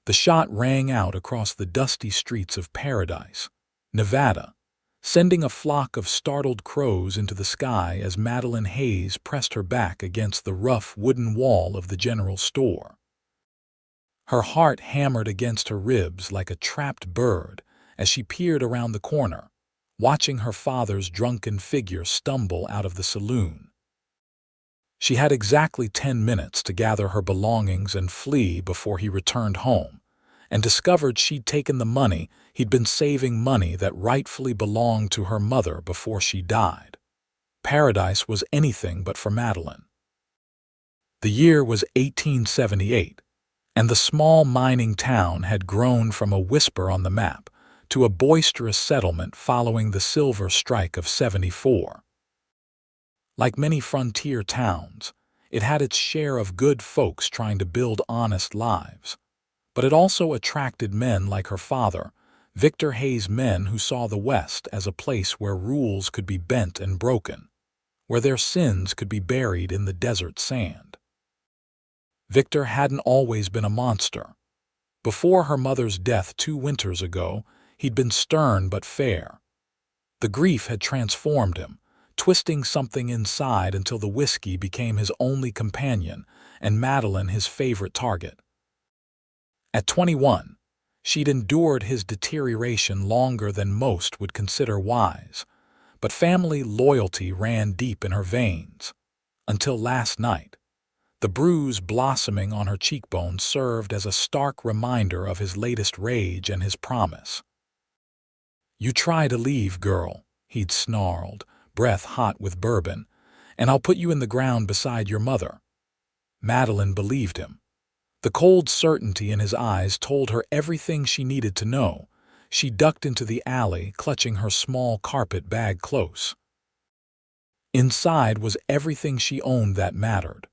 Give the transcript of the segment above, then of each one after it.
The shot rang out across the dusty streets of Paradise, Nevada, sending a flock of startled crows into the sky as Madeline Hayes pressed her back against the rough wooden wall of the general store. Her heart hammered against her ribs like a trapped bird as she peered around the corner, watching her father's drunken figure stumble out of the saloon. She had exactly 10 minutes to gather her belongings and flee before he returned home, and discovered she'd taken the money he'd been saving, money that rightfully belonged to her mother before she died. Paradise was anything but for Madeline. The year was 1878, and the small mining town had grown from a whisper on the map to a boisterous settlement following the silver strike of '74. Like many frontier towns, it had its share of good folks trying to build honest lives, but it also attracted men like her father, Victor Hayes, men who saw the West as a place where rules could be bent and broken, where their sins could be buried in the desert sand. Victor hadn't always been a monster. Before her mother's death 2 winters ago, he'd been stern but fair. The grief had transformed him, twisting something inside until the whiskey became his only companion and Madeline his favorite target. At 21, she'd endured his deterioration longer than most would consider wise, but family loyalty ran deep in her veins. Until last night, the bruise blossoming on her cheekbone served as a stark reminder of his latest rage and his promise. "You try to leave, girl," he'd snarled, breath hot with bourbon, "and I'll put you in the ground beside your mother." Madeline believed him. The cold certainty in his eyes told her everything she needed to know. She ducked into the alley, clutching her small carpet bag close. Inside was everything she owned that mattered.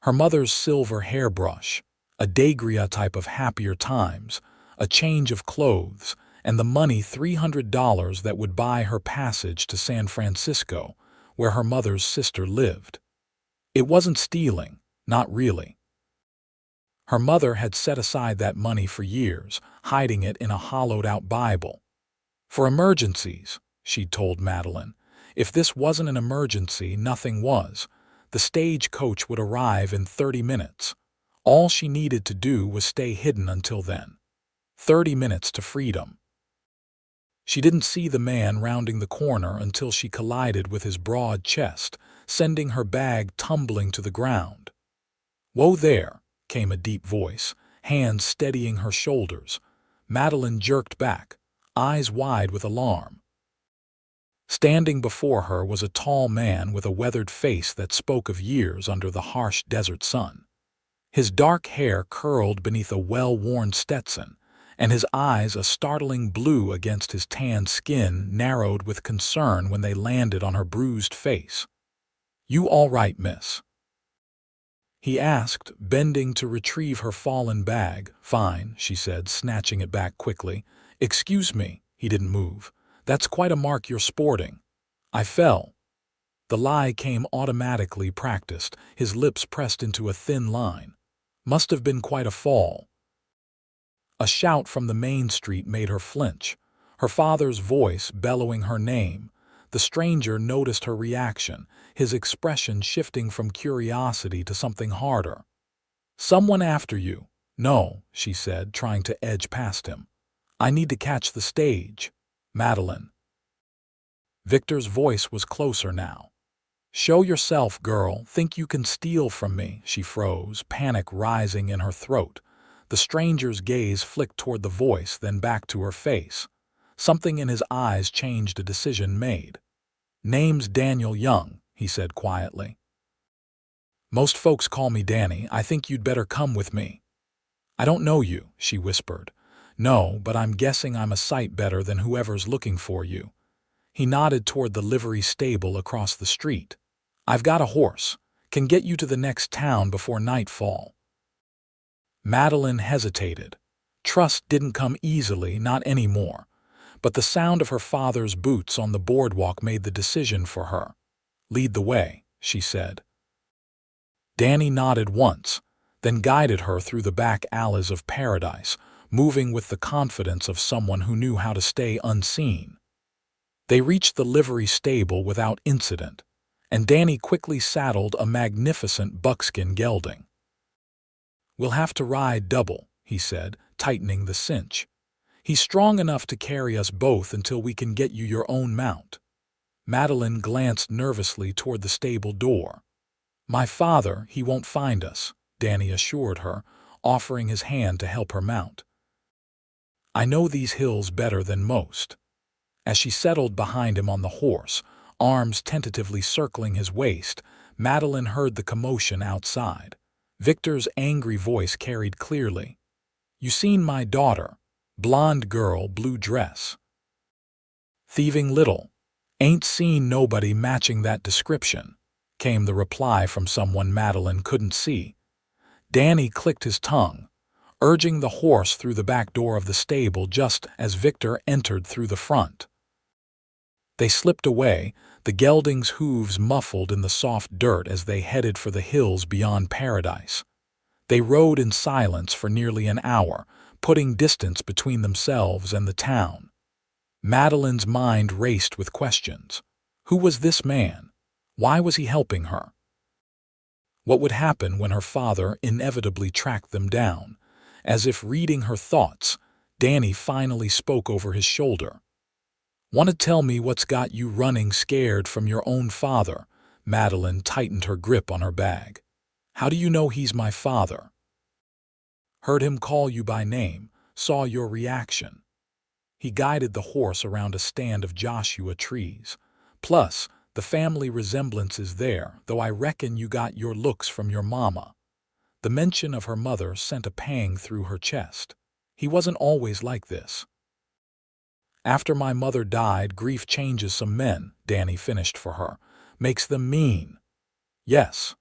Her mother's silver hairbrush, a daguerreotype of happier times, a change of clothes, and the money, $300, that would buy her passage to San Francisco, where her mother's sister lived. It wasn't stealing, not really. Her mother had set aside that money for years, hiding it in a hollowed-out Bible. "For emergencies," she'd told Madeline. If this wasn't an emergency, nothing was. The stagecoach would arrive in 30 minutes. All she needed to do was stay hidden until then. 30 minutes to freedom. She didn't see the man rounding the corner until she collided with his broad chest, sending her bag tumbling to the ground. "Whoa there," came a deep voice, hands steadying her shoulders. Madeline jerked back, eyes wide with alarm. Standing before her was a tall man with a weathered face that spoke of years under the harsh desert sun. His dark hair curled beneath a well-worn Stetson, and his eyes, a startling blue against his tanned skin, narrowed with concern when they landed on her bruised face. "You all right, miss?" he asked, bending to retrieve her fallen bag. "Fine," she said, snatching it back quickly. "Excuse me." He didn't move. "That's quite a mark you're sporting." "I fell." The lie came automatically, practiced, his lips pressed into a thin line. "Must have been quite a fall." A shout from the main street made her flinch, her father's voice bellowing her name. The stranger noticed her reaction, his expression shifting from curiosity to something harder. "Someone after you?" "No," she said, trying to edge past him. "I need to catch the stage." "Madeline." Victor's voice was closer now. "Show yourself, girl. Think you can steal from me?" She froze, panic rising in her throat. The stranger's gaze flicked toward the voice, then back to her face. Something in his eyes changed, a decision made. "Name's Daniel Young," he said quietly. "Most folks call me Danny. I think you'd better come with me." "I don't know you," she whispered. "No, but I'm guessing I'm a sight better than whoever's looking for you." He nodded toward the livery stable across the street. "I've got a horse. Can get you to the next town before nightfall." Madeline hesitated. Trust didn't come easily, not anymore. But the sound of her father's boots on the boardwalk made the decision for her. "Lead the way," she said. Danny nodded once, then guided her through the back alleys of paradise, moving with the confidence of someone who knew how to stay unseen. They reached the livery stable without incident, and Danny quickly saddled a magnificent buckskin gelding. "We'll have to ride double," he said, tightening the cinch. "He's strong enough to carry us both until we can get you your own mount." Madeline glanced nervously toward the stable door. "My father, he won't find us," Danny assured her, offering his hand to help her mount. "I know these hills better than most." As she settled behind him on the horse, arms tentatively circling his waist, Madeline heard the commotion outside. Victor's angry voice carried clearly. "You seen my daughter? Blonde girl, blue dress." "Thieving little. Ain't seen nobody matching that description," came the reply from someone Madeline couldn't see. Danny clicked his tongue, urging the horse through the back door of the stable just as Victor entered through the front. They slipped away, the gelding's hooves muffled in the soft dirt as they headed for the hills beyond paradise. They rode in silence for nearly an hour, putting distance between themselves and the town. Madeline's mind raced with questions. Who was this man? Why was he helping her? What would happen when her father inevitably tracked them down? As if reading her thoughts, Danny finally spoke over his shoulder. "Want to tell me what's got you running scared from your own father?" Madeline tightened her grip on her bag. "How do you know he's my father?" "Heard him call you by name, saw your reaction." He guided the horse around a stand of Joshua trees. "Plus, the family resemblance is there, though I reckon you got your looks from your mama." The mention of her mother sent a pang through her chest. He wasn't always like this. "After my mother died, grief changes some men," Danny finished for her. "Makes them mean." "Yes."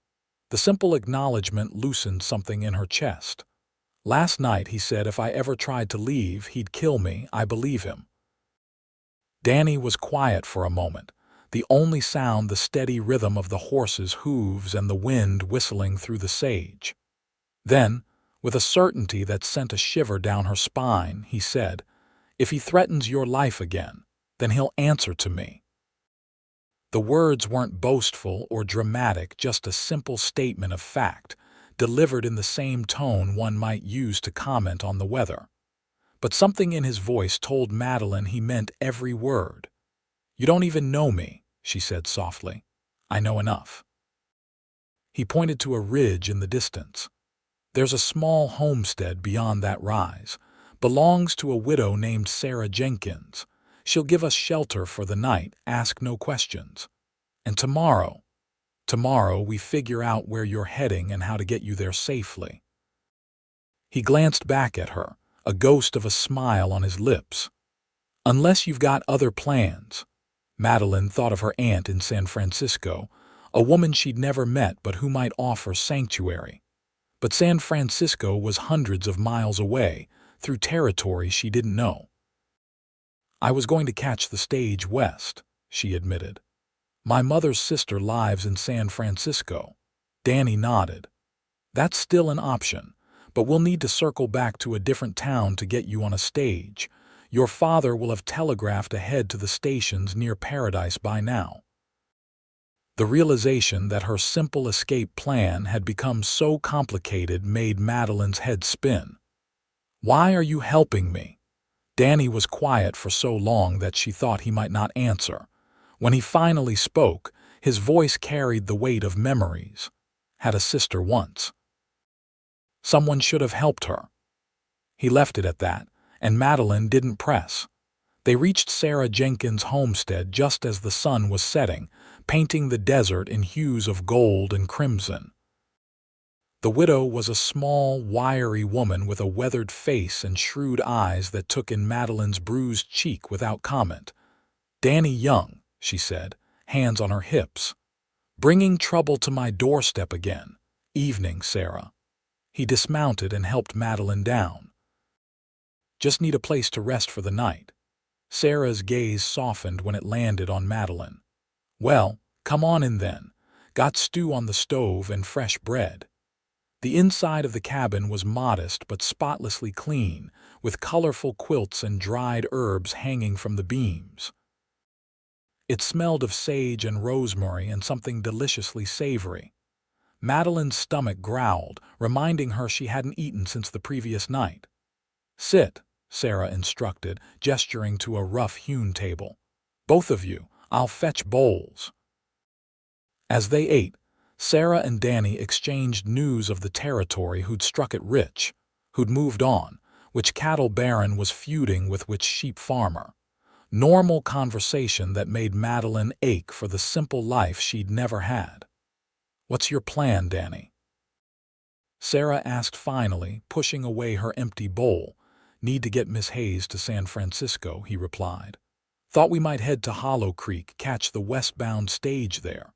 The simple acknowledgement loosened something in her chest. "Last night he said if I ever tried to leave, he'd kill me. I believe him." Danny was quiet for a moment, the only sound the steady rhythm of the horse's hooves and the wind whistling through the sage. Then, with a certainty that sent a shiver down her spine, he said, "If he threatens your life again, then he'll answer to me." The words weren't boastful or dramatic, just a simple statement of fact, delivered in the same tone one might use to comment on the weather. But something in his voice told Madeline he meant every word. "You don't even know me," she said softly. "I know enough." He pointed to a ridge in the distance. "There's a small homestead beyond that rise. Belongs to a widow named Sarah Jenkins. She'll give us shelter for the night, ask no questions. And tomorrow we figure out where you're heading and how to get you there safely." He glanced back at her, a ghost of a smile on his lips. "Unless you've got other plans." Madeline thought of her aunt in San Francisco, a woman she'd never met but who might offer sanctuary. But San Francisco was hundreds of miles away, through territory she didn't know. "I was going to catch the stage west," she admitted. "My mother's sister lives in San Francisco." Danny nodded. "That's still an option, but we'll need to circle back to a different town to get you on a stage. Your father will have telegraphed ahead to the stations near Paradise by now." The realization that her simple escape plan had become so complicated made Madeline's head spin. "Why are you helping me?" Danny was quiet for so long that she thought he might not answer. When he finally spoke, his voice carried the weight of memories. "Had a sister once. Someone should have helped her." He left it at that, and Madeline didn't press. They reached Sarah Jenkins' homestead just as the sun was setting, painting the desert in hues of gold and crimson. The widow was a small, wiry woman with a weathered face and shrewd eyes that took in Madeline's bruised cheek without comment. "Danny Young," she said, hands on her hips. "Bringing trouble to my doorstep again. Evening, Sarah." He dismounted and helped Madeline down. "Just need a place to rest for the night." Sarah's gaze softened when it landed on Madeline. "Well, come on in then. Got stew on the stove and fresh bread." The inside of the cabin was modest but spotlessly clean, with colorful quilts and dried herbs hanging from the beams. It smelled of sage and rosemary and something deliciously savory. Madeline's stomach growled, reminding her she hadn't eaten since the previous night. "Sit," Sarah instructed, gesturing to a rough-hewn table. "Both of you, I'll fetch bowls." As they ate, Sarah and Danny exchanged news of the territory who'd struck it rich, who'd moved on, which cattle baron was feuding with which sheep farmer. Normal conversation that made Madeline ache for the simple life she'd never had. "What's your plan, Danny?" Sarah asked finally, pushing away her empty bowl. "Need to get Miss Hayes to San Francisco," he replied. "Thought we might head to Hollow Creek, catch the westbound stage there."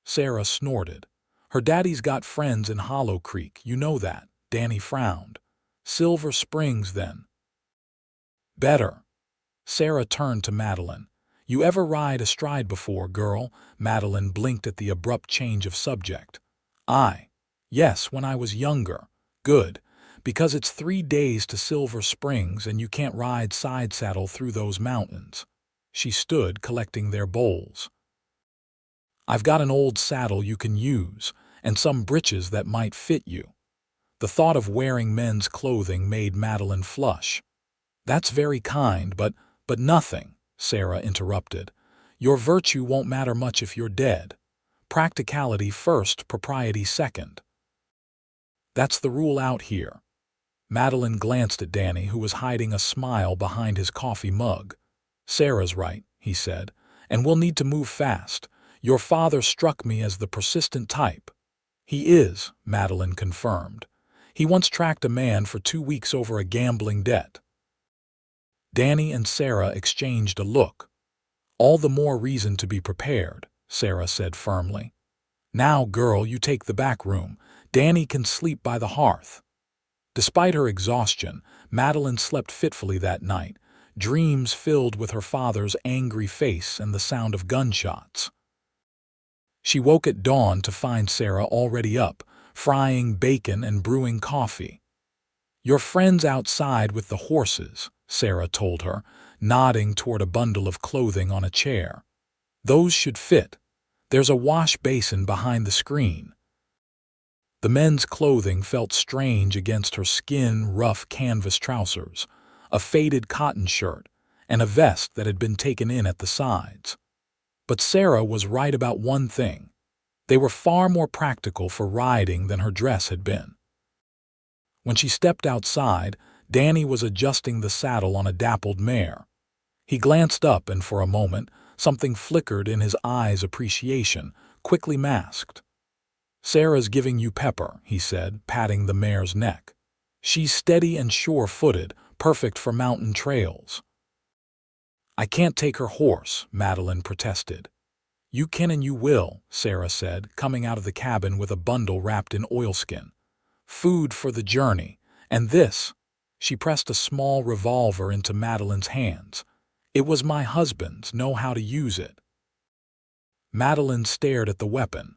Sarah snorted. "Her daddy's got friends in Hollow Creek, you know that." Danny frowned. "Silver Springs, then." "Better." Sarah turned to Madeline. "You ever ride astride before, girl?" Madeline blinked at the abrupt change of subject. "Yes, when I was younger." "Good, because it's 3 days to Silver Springs and you can't ride side saddle through those mountains." She stood, collecting their bowls. "I've got an old saddle you can use, and some breeches that might fit you." The thought of wearing men's clothing made Madeline flush. "That's very kind, but nothing," Sarah interrupted. "Your virtue won't matter much if you're dead. Practicality first, propriety second. That's the rule out here." Madeline glanced at Danny, who was hiding a smile behind his coffee mug. "Sarah's right," he said, "and we'll need to move fast. Your father struck me as the persistent type." "He is," Madeline confirmed. "He once tracked a man for 2 weeks over a gambling debt." Danny and Sarah exchanged a look. "All the more reason to be prepared," Sarah said firmly. "Now, girl, you take the back room. Danny can sleep by the hearth." Despite her exhaustion, Madeline slept fitfully that night, dreams filled with her father's angry face and the sound of gunshots. She woke at dawn to find Sarah already up, frying bacon and brewing coffee. "Your friend's outside with the horses," Sarah told her, nodding toward a bundle of clothing on a chair. "Those should fit. There's a wash basin behind the screen." The men's clothing felt strange against her skin-rough canvas trousers, a faded cotton shirt, and a vest that had been taken in at the sides. But Sarah was right about one thing. They were far more practical for riding than her dress had been. When she stepped outside, Danny was adjusting the saddle on a dappled mare. He glanced up and for a moment, something flickered in his eyes' appreciation, quickly masked. "Sarah's giving you pepper," he said, patting the mare's neck. "She's steady and sure-footed, perfect for mountain trails." "I can't take her horse," Madeline protested. "You can and you will," Sarah said, coming out of the cabin with a bundle wrapped in oilskin. "Food for the journey, and this." She pressed a small revolver into Madeline's hands. "It was my husband's, know how to use it." Madeline stared at the weapon.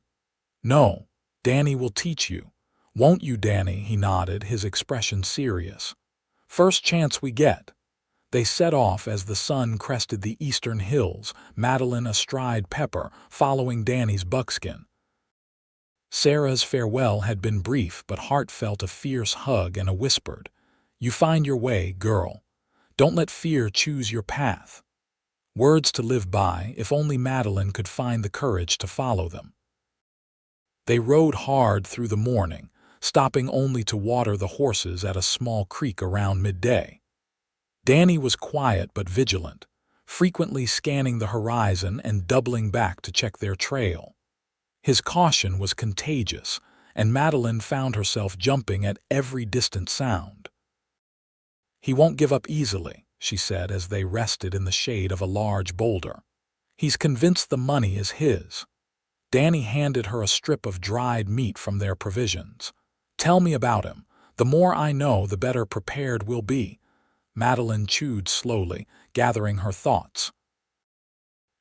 "No, Danny will teach you." "Won't you, Danny?" he nodded, his expression serious. "First chance we get." They set off as the sun crested the eastern hills, Madeline astride Pepper, following Danny's buckskin. Sarah's farewell had been brief but heartfelt, a fierce hug and a whispered, "You find your way, girl. Don't let fear choose your path." Words to live by, if only Madeline could find the courage to follow them. They rode hard through the morning, stopping only to water the horses at a small creek around midday. Danny was quiet but vigilant, frequently scanning the horizon and doubling back to check their trail. His caution was contagious, and Madeline found herself jumping at every distant sound. "He won't give up easily," she said as they rested in the shade of a large boulder. "He's convinced the money is his." Danny handed her a strip of dried meat from their provisions. "Tell me about him. The more I know, the better prepared we'll be." Madeline chewed slowly, gathering her thoughts.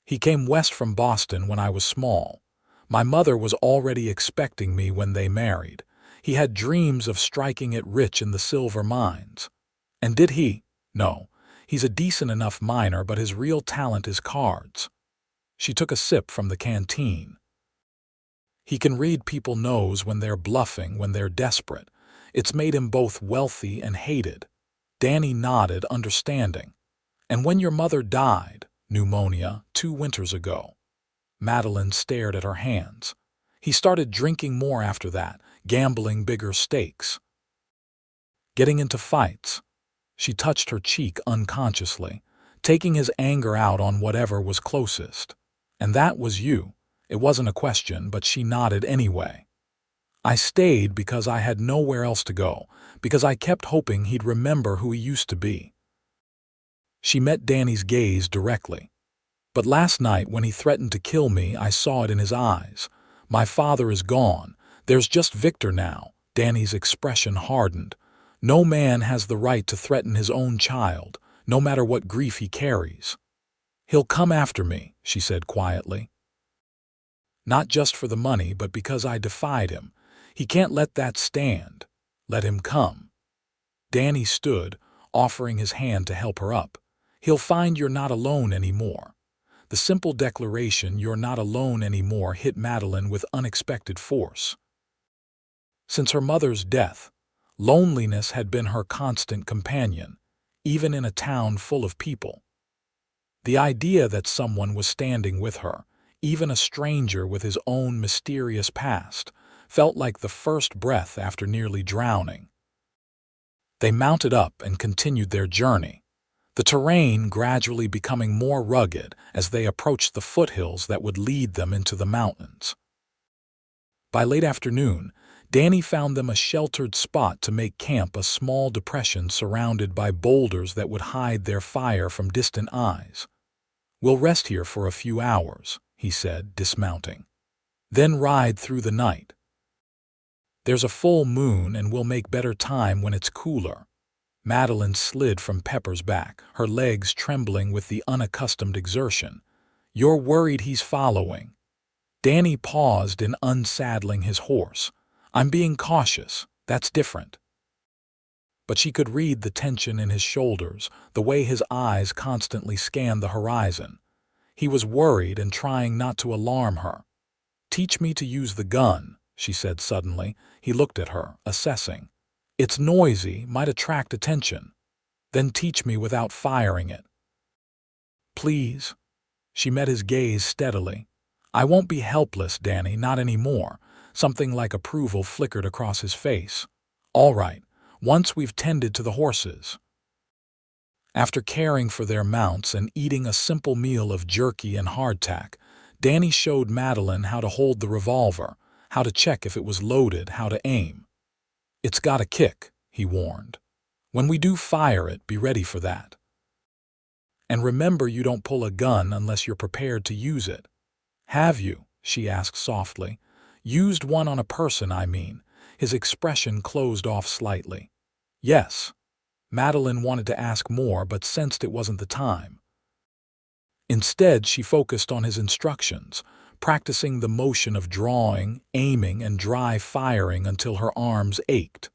"He came west from Boston when I was small. My mother was already expecting me when they married. He had dreams of striking it rich in the silver mines. And did he? No. He's a decent enough miner, but his real talent is cards. She took a sip from the canteen. He can read people's nose when they're bluffing, when they're desperate. It's made him both wealthy and hated. Danny nodded, understanding. And when your mother died, pneumonia, 2 winters ago. Madeline stared at her hands. He started drinking more after that, gambling bigger stakes. Getting into fights. She touched her cheek unconsciously, taking his anger out on whatever was closest. And that was you. It wasn't a question, but she nodded anyway. I stayed because I had nowhere else to go, because I kept hoping he'd remember who he used to be. She met Danny's gaze directly. But last night, when he threatened to kill me, I saw it in his eyes. My father is gone. There's just Victor now. Danny's expression hardened. No man has the right to threaten his own child, no matter what grief he carries. He'll come after me, she said quietly. Not just for the money, but because I defied him. He can't let that stand. Let him come. Danny stood, offering his hand to help her up. He'll find you're not alone anymore. The simple declaration, "you're not alone anymore," hit Madeline with unexpected force. Since her mother's death, loneliness had been her constant companion, even in a town full of people. The idea that someone was standing with her, even a stranger with his own mysterious past, felt like the first breath after nearly drowning. They mounted up and continued their journey, the terrain gradually becoming more rugged as they approached the foothills that would lead them into the mountains. By late afternoon, Danny found them a sheltered spot to make camp, a small depression surrounded by boulders that would hide their fire from distant eyes. "We'll rest here for a few hours," he said, dismounting. "Then ride through the night. There's a full moon and we'll make better time when it's cooler." Madeline slid from Pepper's back, her legs trembling with the unaccustomed exertion. "You're worried he's following." Danny paused in unsaddling his horse. "I'm being cautious. That's different." But she could read the tension in his shoulders, the way his eyes constantly scanned the horizon. He was worried and trying not to alarm her. "Teach me to use the gun," she said suddenly. He looked at her, assessing. "It's noisy, might attract attention. Then teach me without firing it." "Please." She met his gaze steadily. "I won't be helpless, Danny, not anymore." Something like approval flickered across his face. "All right, once we've tended to the horses." After caring for their mounts and eating a simple meal of jerky and hardtack, Danny showed Madeline how to hold the revolver, how to check if it was loaded, how to aim. "It's got a kick," he warned. "When we do fire it, be ready for that. And remember, you don't pull a gun unless you're prepared to use it." "Have you?" she asked softly. "Used one on a person, I mean." His expression closed off slightly. "Yes." Madeline wanted to ask more, but sensed it wasn't the time. Instead, she focused on his instructions, practicing the motion of drawing, aiming, and dry firing until her arms ached.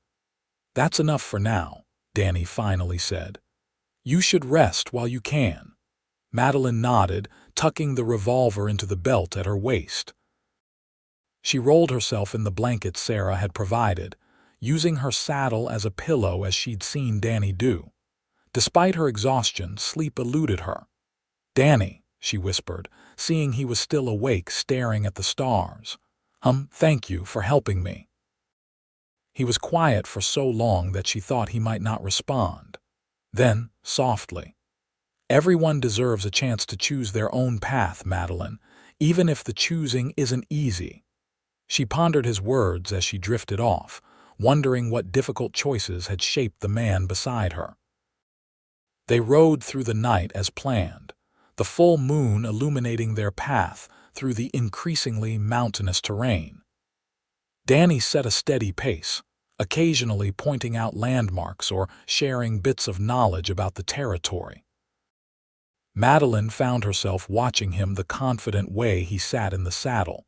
"That's enough for now," Danny finally said. "You should rest while you can." Madeline nodded, tucking the revolver into the belt at her waist. She rolled herself in the blanket Sarah had provided, using her saddle as a pillow as she'd seen Danny do. Despite her exhaustion, sleep eluded her. "Danny," she whispered, seeing he was still awake, staring at the stars. Thank you for helping me." He was quiet for so long that she thought he might not respond. Then, softly, "Everyone deserves a chance to choose their own path, Madeline, even if the choosing isn't easy." She pondered his words as she drifted off, wondering what difficult choices had shaped the man beside her. They rode through the night as planned, the full moon illuminating their path through the increasingly mountainous terrain. Danny set a steady pace, occasionally pointing out landmarks or sharing bits of knowledge about the territory. Madeline found herself watching him, the confident way he sat in the saddle,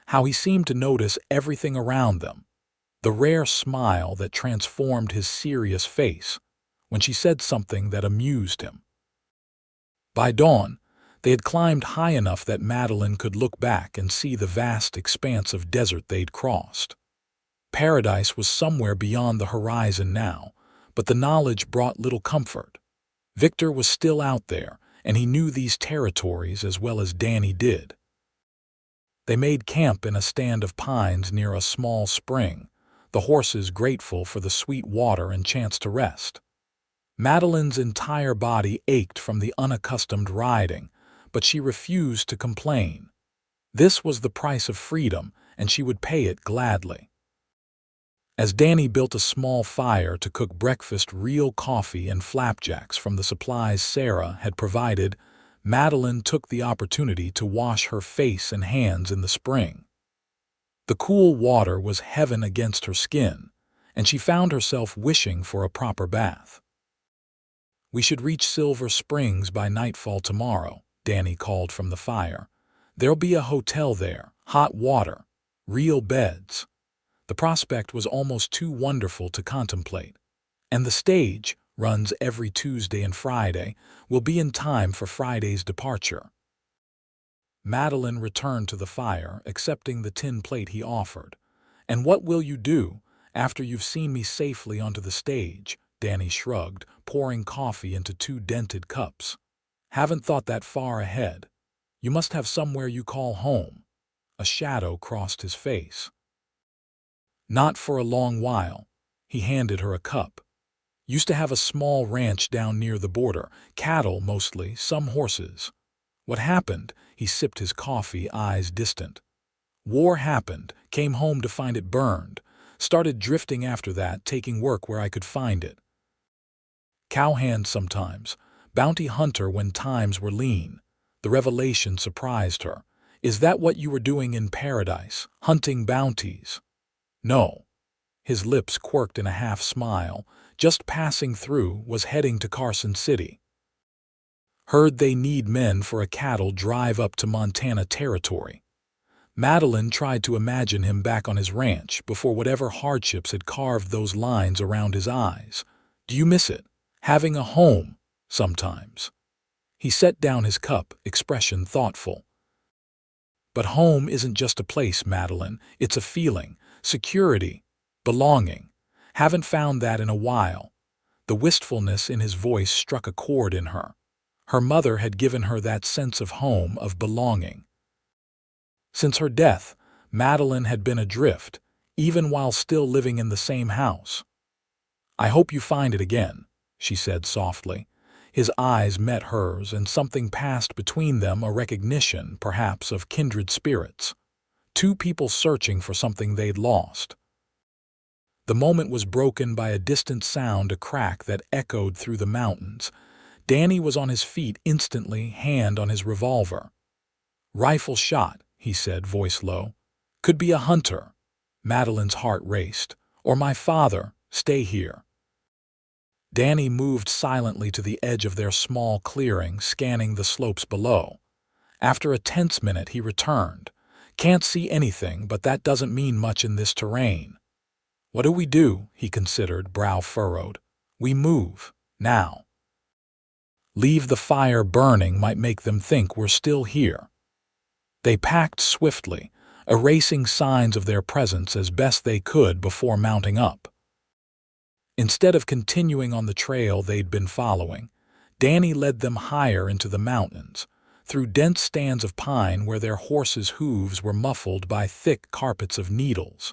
how he seemed to notice everything around them. the rare smile that transformed his serious face when she said something that amused him. By dawn, they had climbed high enough that Madeline could look back and see the vast expanse of desert they'd crossed. Paradise was somewhere beyond the horizon now, but the knowledge brought little comfort. Victor was still out there, and he knew these territories as well as Danny did. They made camp in a stand of pines near a small spring, the horses grateful for the sweet water and chance to rest. Madeline's entire body ached from the unaccustomed riding, but she refused to complain. This was the price of freedom, and she would pay it gladly. As Danny built a small fire to cook breakfast, real coffee and flapjacks from the supplies Sarah had provided, Madeline took the opportunity to wash her face and hands in the spring. The cool water was heaven against her skin, and she found herself wishing for a proper bath. "We should reach Silver Springs by nightfall tomorrow," Danny called from the fire. "There'll be a hotel there, hot water, real beds." The prospect was almost too wonderful to contemplate. "And the stage runs every Tuesday and Friday. Will be in time for Friday's departure." Madeline returned to the fire, accepting the tin plate he offered. "And what will you do after you've seen me safely onto the stage?" Danny shrugged, pouring coffee into 2 dented cups. "Haven't thought that far ahead. You must have somewhere you call home." A shadow crossed his face. "Not for a long while." He handed her a cup. "Used to have a small ranch down near the border, cattle mostly, some horses." "What happened?" He sipped his coffee, eyes distant. "War happened, came home to find it burned. Started drifting after that, taking work where I could find it. Cowhand sometimes, bounty hunter when times were lean." The revelation surprised her. "Is that what you were doing in Paradise, hunting bounties?" "No." His lips quirked in a half-smile. "Just passing through, was heading to Carson City. Heard they need men for a cattle drive up to Montana territory." Madeline tried to imagine him back on his ranch before whatever hardships had carved those lines around his eyes. "Do you miss it? Having a home?" "Sometimes." He set down his cup, expression thoughtful. "But home isn't just a place, Madeline. It's a feeling, security, belonging. Haven't found that in a while." The wistfulness in his voice struck a chord in her. Her mother had given her that sense of home, of belonging. Since her death, Madeline had been adrift, even while still living in the same house. "I hope you find it again," she said softly. His eyes met hers, and something passed between them, a recognition, perhaps, of kindred spirits. 2 people searching for something they'd lost. The moment was broken by a distant sound, a crack that echoed through the mountains. Danny was on his feet instantly, hand on his revolver. "Rifle shot," he said, voice low. "Could be a hunter." Madeline's heart raced. "Or my father. Stay here." Danny moved silently to the edge of their small clearing, scanning the slopes below. After a tense minute, he returned. "Can't see anything, but that doesn't mean much in this terrain." "What do we do?" he considered, brow furrowed. "We move. Now. Leave the fire burning might make them think we're still here." They packed swiftly, erasing signs of their presence as best they could before mounting up. Instead of continuing on the trail they'd been following, Danny led them higher into the mountains, through dense stands of pine where their horses' hooves were muffled by thick carpets of needles.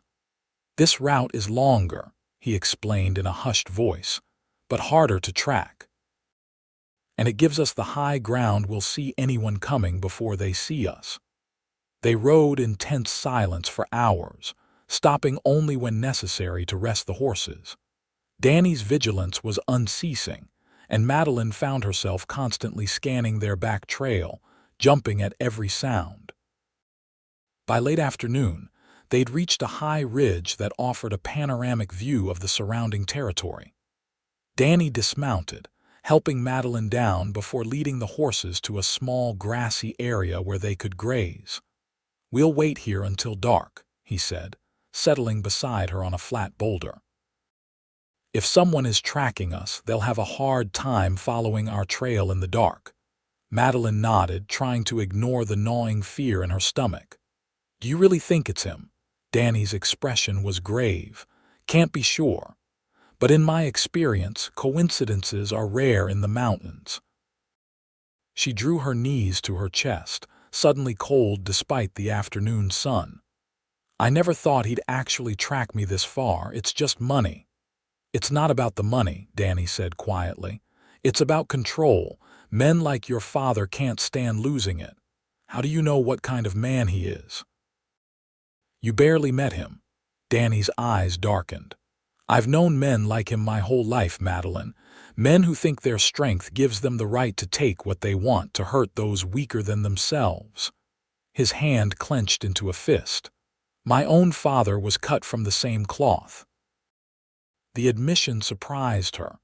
"This route is longer," he explained in a hushed voice, "but harder to track. And it gives us the high ground we'll see anyone coming before they see us." They rode in tense silence for hours, stopping only when necessary to rest the horses. Danny's vigilance was unceasing, and Madeline found herself constantly scanning their back trail, jumping at every sound. By late afternoon, they'd reached a high ridge that offered a panoramic view of the surrounding territory. Danny dismounted, helping Madeline down before leading the horses to a small grassy area where they could graze. "We'll wait here until dark," he said, settling beside her on a flat boulder. If someone is tracking us, they'll have a hard time following our trail in the dark. Madeline nodded, trying to ignore the gnawing fear in her stomach. Do you really think it's him? Danny's expression was grave. Can't be sure. But in my experience, coincidences are rare in the mountains. She drew her knees to her chest, suddenly cold despite the afternoon sun. I never thought he'd actually track me this far. It's just money. It's not about the money, Danny said quietly. It's about control. Men like your father can't stand losing it. How do you know what kind of man he is? You barely met him. Danny's eyes darkened. I've known men like him my whole life, Madeline. Men who think their strength gives them the right to take what they want, to hurt those weaker than themselves. His hand clenched into a fist. My own father was cut from the same cloth. The admission surprised her.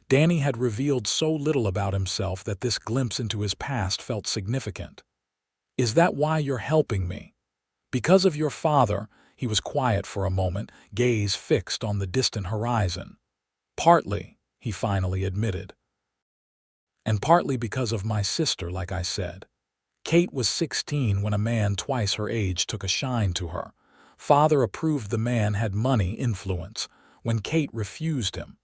Danny had revealed so little about himself that this glimpse into his past felt significant. Is that why you're helping me? Because of your father? He was quiet for a moment, gaze fixed on the distant horizon. Partly, he finally admitted. And partly because of my sister, like I said. Kate was 16 when a man twice her age took a shine to her. Father approved the man had money, influence, when Kate refused him.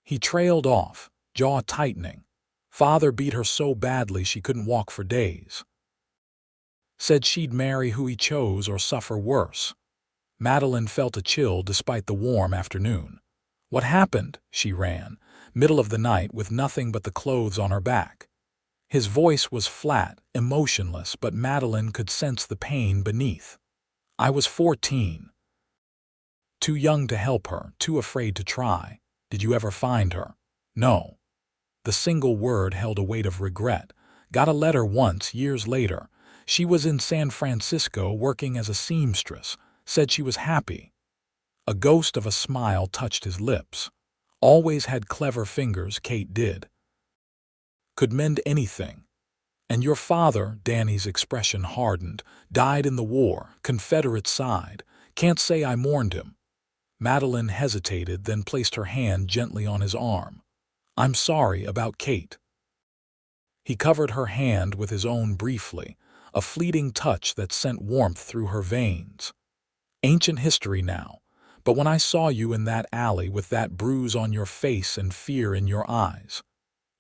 He trailed off, jaw tightening. Father beat her so badly she couldn't walk for days. Said she'd marry who he chose or suffer worse. Madeline felt a chill despite the warm afternoon. What happened? She ran, middle of the night with nothing but the clothes on her back. His voice was flat, emotionless, but Madeline could sense the pain beneath. I was 14. Too young to help her, too afraid to try. Did you ever find her? No. The single word held a weight of regret. Got a letter once, years later. She was in San Francisco working as a seamstress. Said she was happy. A ghost of a smile touched his lips. Always had clever fingers, Kate did. Could mend anything. And your father, Danny's expression hardened, died in the war, Confederate side. Can't say I mourned him. Madeline hesitated, then placed her hand gently on his arm. I'm sorry about Kate. He covered her hand with his own briefly, a fleeting touch that sent warmth through her veins. Ancient history now, but when I saw you in that alley with that bruise on your face and fear in your eyes.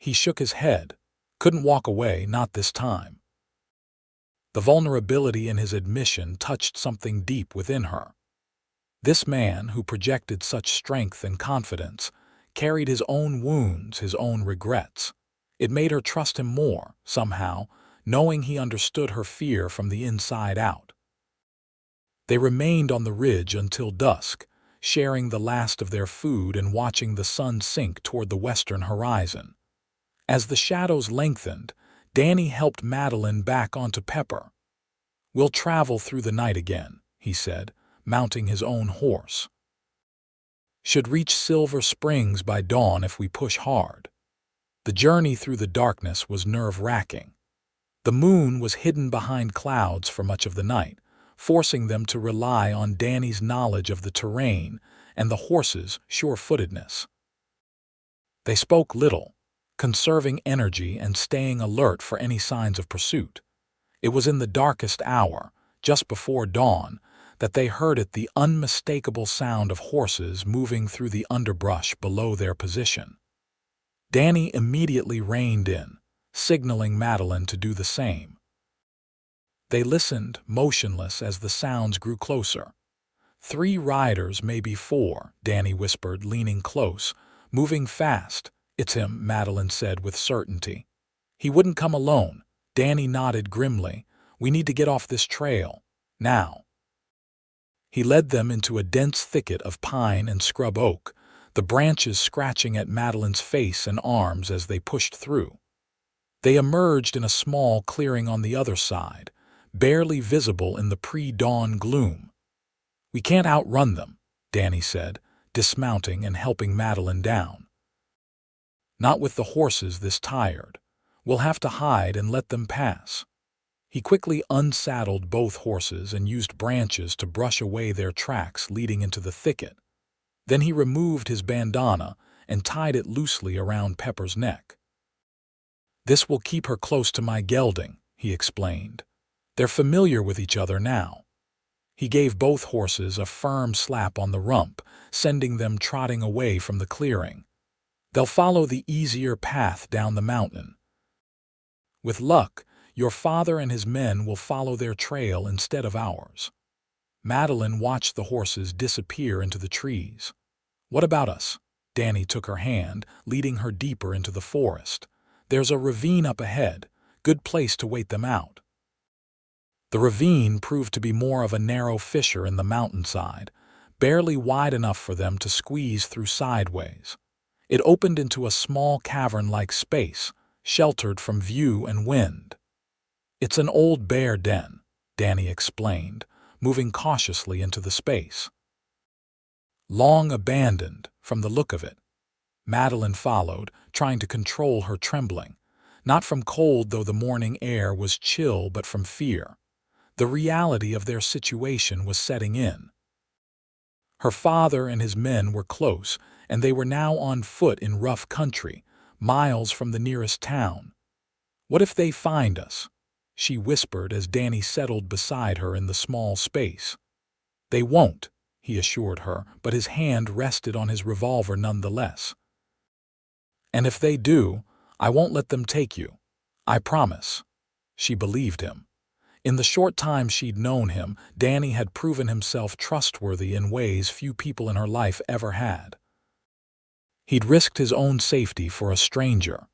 He shook his head. Couldn't walk away, not this time. The vulnerability in his admission touched something deep within her. This man, who projected such strength and confidence, carried his own wounds, his own regrets. It made her trust him more, somehow, knowing he understood her fear from the inside out. They remained on the ridge until dusk, sharing the last of their food and watching the sun sink toward the western horizon. As the shadows lengthened, Danny helped Madeline back onto Pepper. We'll travel through the night again, he said, mounting his own horse. Should reach Silver Springs by dawn if we push hard. The journey through the darkness was nerve-wracking. The moon was hidden behind clouds for much of the night, forcing them to rely on Danny's knowledge of the terrain and the horse's sure-footedness. They spoke little, conserving energy and staying alert for any signs of pursuit. It was in the darkest hour, just before dawn, that they heard the unmistakable sound of horses moving through the underbrush below their position. Danny immediately reined in, signaling Madeline to do the same. They listened, motionless, as the sounds grew closer. 3 riders, maybe 4, Danny whispered, leaning close, moving fast. It's him, Madeline said with certainty. He wouldn't come alone. Danny nodded grimly. We need to get off this trail. Now. He led them into a dense thicket of pine and scrub oak, the branches scratching at Madeline's face and arms as they pushed through. They emerged in a small clearing on the other side, barely visible in the pre-dawn gloom. We can't outrun them, Danny said, dismounting and helping Madeline down. Not with the horses this tired. We'll have to hide and let them pass. He quickly unsaddled both horses and used branches to brush away their tracks leading into the thicket. Then he removed his bandana and tied it loosely around Pepper's neck. "This will keep her close to my gelding," he explained. "They're familiar with each other now." He gave both horses a firm slap on the rump, sending them trotting away from the clearing. "They'll follow the easier path down the mountain. With luck, your father and his men will follow their trail instead of ours." Madeline watched the horses disappear into the trees. "What about us?" Danny took her hand, leading her deeper into the forest. "There's a ravine up ahead. Good place to wait them out." The ravine proved to be more of a narrow fissure in the mountainside, barely wide enough for them to squeeze through sideways. It opened into a small cavern-like space, sheltered from view and wind. "It's an old bear den," Danny explained, moving cautiously into the space. "Long abandoned, from the look of it." Madeline followed, trying to control her trembling. Not from cold, though the morning air was chill, but from fear. The reality of their situation was setting in. Her father and his men were close, and they were now on foot in rough country, miles from the nearest town. "What if they find us?" she whispered as Danny settled beside her in the small space. "They won't," he assured her, but his hand rested on his revolver nonetheless. "And if they do, I won't let them take you. I promise." She believed him. In the short time she'd known him, Danny had proven himself trustworthy in ways few people in her life ever had. He'd risked his own safety for a stranger,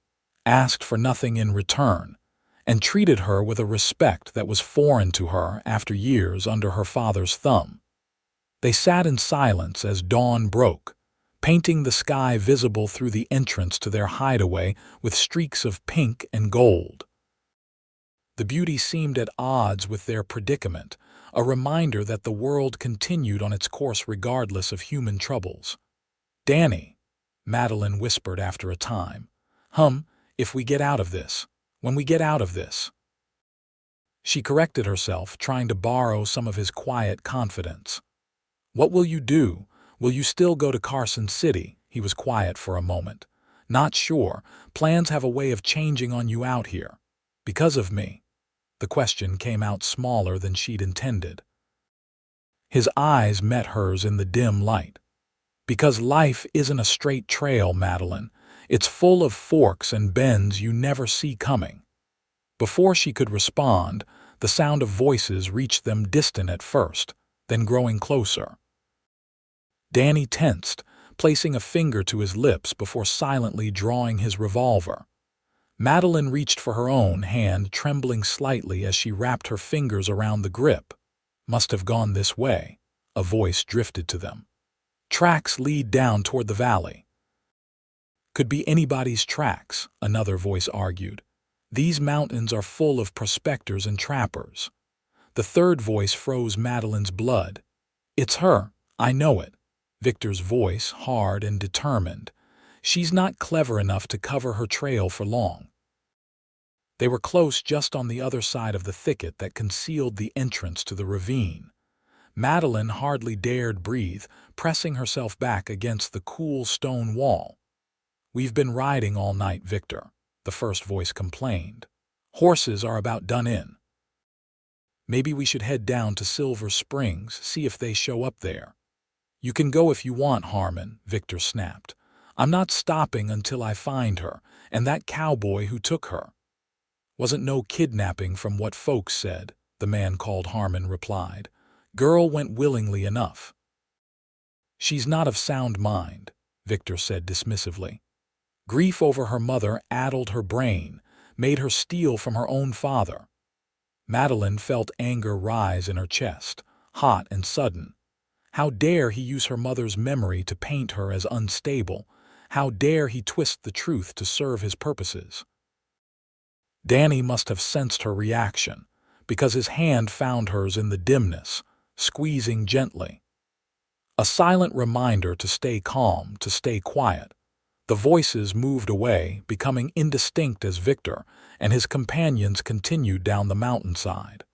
asked for nothing in return, and treated her with a respect that was foreign to her after years under her father's thumb. They sat in silence as dawn broke, painting the sky visible through the entrance to their hideaway with streaks of pink and gold. The beauty seemed at odds with their predicament, a reminder that the world continued on its course regardless of human troubles. "Danny," Madeline whispered after a time, if we get out of this, when we get out of this." She corrected herself, trying to borrow some of his quiet confidence. "What will you do? Will you still go to Carson City?" He was quiet for a moment. "Not sure. Plans have a way of changing on you out here. Because of me." The question came out smaller than she'd intended. His eyes met hers in the dim light. "Because life isn't a straight trail, Madeline. It's full of forks and bends you never see coming." Before she could respond, the sound of voices reached them, distant at first, then growing closer. Danny tensed, placing a finger to his lips before silently drawing his revolver. Madeline reached for her own hand, trembling slightly as she wrapped her fingers around the grip. "Must have gone this way," a voice drifted to them. "Tracks lead down toward the valley." "Could be anybody's tracks," another voice argued. "These mountains are full of prospectors and trappers." The third voice froze Madeline's blood. "It's her, I know it." Victor's voice, hard and determined. "She's not clever enough to cover her trail for long." They were close, just on the other side of the thicket that concealed the entrance to the ravine. Madeline hardly dared breathe, pressing herself back against the cool stone wall. "We've been riding all night, Victor," the first voice complained. "Horses are about done in. Maybe we should head down to Silver Springs, see if they show up there." "You can go if you want, Harmon," Victor snapped. "I'm not stopping until I find her, and that cowboy who took her." "Wasn't no kidnapping from what folks said," the man called Harmon replied. "Girl went willingly enough." "She's not of sound mind," Victor said dismissively. Grief over her mother addled her brain, made her steal from her own father. Madeline felt anger rise in her chest, hot and sudden. How dare he use her mother's memory to paint her as unstable? How dare he twist the truth to serve his purposes? Danny must have sensed her reaction, because his hand found hers in the dimness, squeezing gently. A silent reminder to stay calm, to stay quiet. The voices moved away, becoming indistinct as Victor and his companions continued down the mountainside.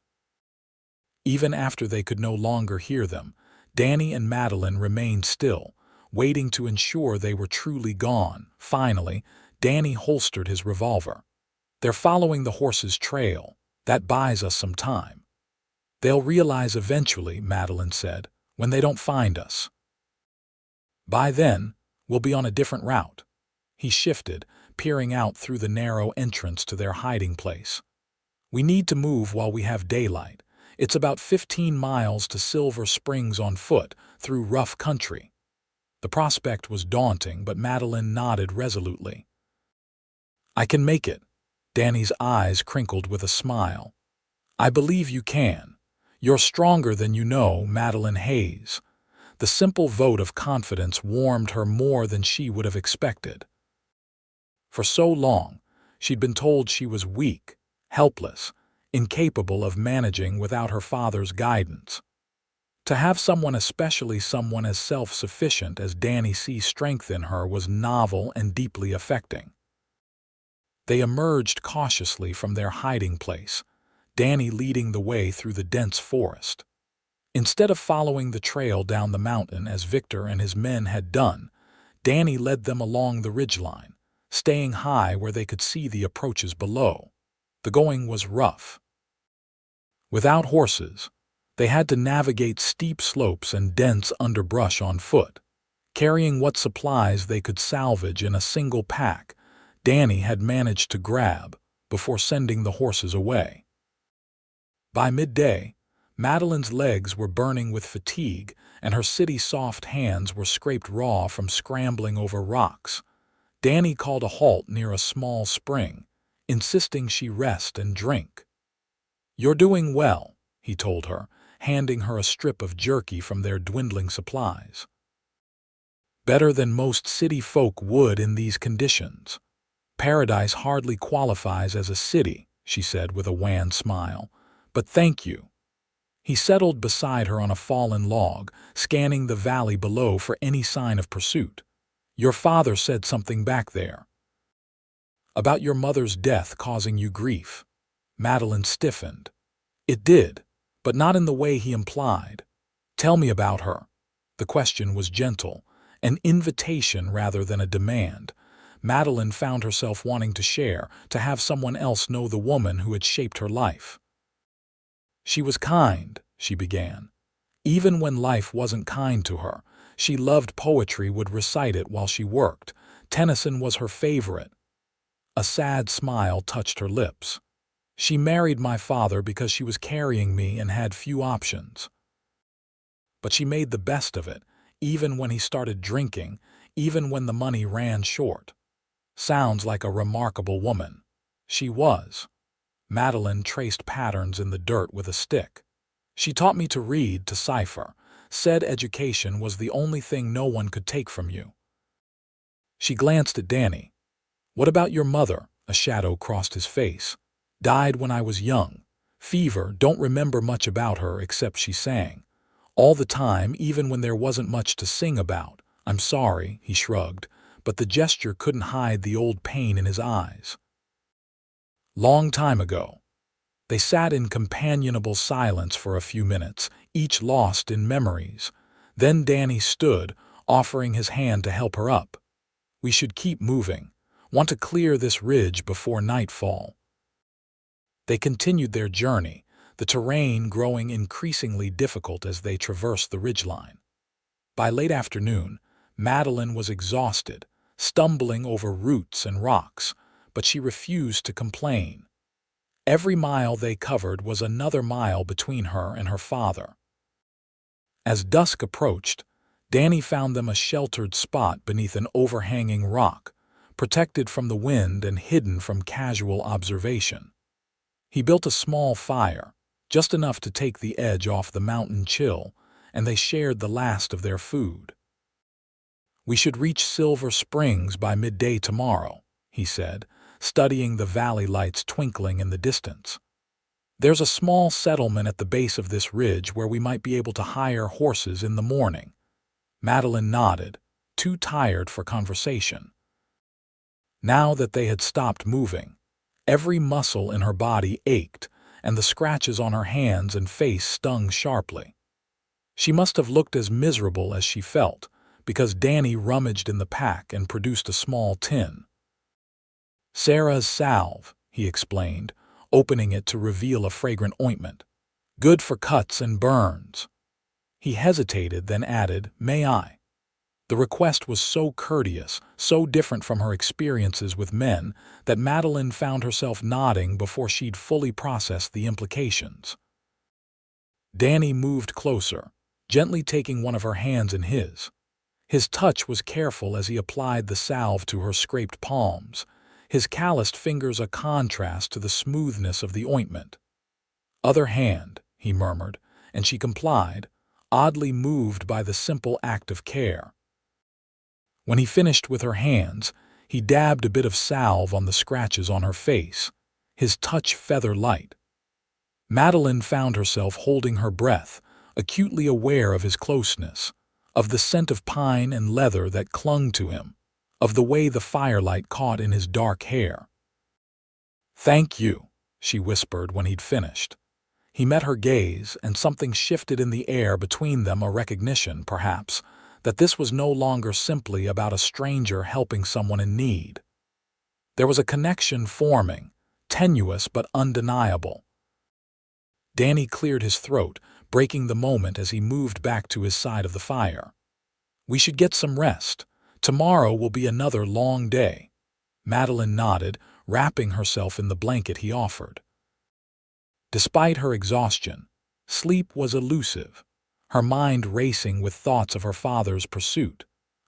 Even after they could no longer hear them, Danny and Madeline remained still, waiting to ensure they were truly gone. Finally, Danny holstered his revolver. "They're following the horse's trail. That buys us some time." "They'll realize eventually," Madeline said, "when they don't find us. By then, we'll be on a different route." He shifted, peering out through the narrow entrance to their hiding place. "We need to move while we have daylight. It's about 15 miles to Silver Springs on foot, through rough country." The prospect was daunting, but Madeline nodded resolutely. "I can make it." Danny's eyes crinkled with a smile. "I believe you can. You're stronger than you know, Madeline Hayes." The simple vote of confidence warmed her more than she would have expected. For so long, she'd been told she was weak, helpless, incapable of managing without her father's guidance. To have someone, especially someone as self-sufficient as Danny, see strength in her was novel and deeply affecting. They emerged cautiously from their hiding place, Danny leading the way through the dense forest. Instead of following the trail down the mountain as Victor and his men had done, Danny led them along the ridgeline, staying high where they could see the approaches below. The going was rough. Without horses, they had to navigate steep slopes and dense underbrush on foot. Carrying what supplies they could salvage in a single pack, Danny had managed to grab before sending the horses away. By midday, Madeline's legs were burning with fatigue, and her city-soft hands were scraped raw from scrambling over rocks. Danny called a halt near a small spring, insisting she rest and drink. "You're doing well," he told her, handing her a strip of jerky from their dwindling supplies. "Better than most city folk would in these conditions." "Paradise hardly qualifies as a city," she said with a wan smile, "but thank you." He settled beside her on a fallen log, scanning the valley below for any sign of pursuit. "Your father said something back there. About your mother's death causing you grief." Madeline stiffened. "It did, but not in the way he implied." "Tell me about her." The question was gentle, an invitation rather than a demand. Madeline found herself wanting to share, to have someone else know the woman who had shaped her life. "She was kind," she began. "Even when life wasn't kind to her, she loved poetry, would recite it while she worked. Tennyson was her favorite." A sad smile touched her lips. "She married my father because she was carrying me and had few options. But she made the best of it, even when he started drinking, even when the money ran short." "Sounds like a remarkable woman." "She was." Madeline traced patterns in the dirt with a stick. "She taught me to read, to cipher. Said education was the only thing no one could take from you." She glanced at Danny. "What about your mother?" A shadow crossed his face. "Died when I was young. Fever, don't remember much about her except she sang. All the time, even when there wasn't much to sing about." "I'm sorry," he shrugged, but the gesture couldn't hide the old pain in his eyes. "Long time ago." They sat in companionable silence for a few minutes, each lost in memories. Then Danny stood, offering his hand to help her up. "We should keep moving. Want to clear this ridge before nightfall." They continued their journey, the terrain growing increasingly difficult as they traversed the ridgeline. By late afternoon, Madeline was exhausted, stumbling over roots and rocks, but she refused to complain. Every mile they covered was another mile between her and her father. As dusk approached, Danny found them a sheltered spot beneath an overhanging rock, protected from the wind and hidden from casual observation. He built a small fire, just enough to take the edge off the mountain chill, and they shared the last of their food. "We should reach Silver Springs by midday tomorrow," he said, studying the valley lights twinkling in the distance. "There's a small settlement at the base of this ridge where we might be able to hire horses in the morning." Madeline nodded, too tired for conversation. Now that they had stopped moving, every muscle in her body ached, and the scratches on her hands and face stung sharply. She must have looked as miserable as she felt, because Danny rummaged in the pack and produced a small tin. "Sarah's salve," he explained, opening it to reveal a fragrant ointment. "Good for cuts and burns." He hesitated, then added, "May I?" The request was so courteous, so different from her experiences with men, that Madeline found herself nodding before she'd fully processed the implications. Danny moved closer, gently taking one of her hands in his. His touch was careful as he applied the salve to her scraped palms, his calloused fingers a contrast to the smoothness of the ointment. "Other hand," he murmured, and she complied, oddly moved by the simple act of care. When he finished with her hands, he dabbed a bit of salve on the scratches on her face, his touch feather-light. Madeline found herself holding her breath, acutely aware of his closeness, of the scent of pine and leather that clung to him, of the way the firelight caught in his dark hair. "Thank you," she whispered when he'd finished. He met her gaze, and something shifted in the air between them, a recognition, perhaps, that this was no longer simply about a stranger helping someone in need. There was a connection forming, tenuous but undeniable. Danny cleared his throat, breaking the moment as he moved back to his side of the fire. "We should get some rest. Tomorrow will be another long day." Madeline nodded, wrapping herself in the blanket he offered. Despite her exhaustion, sleep was elusive, her mind racing with thoughts of her father's pursuit,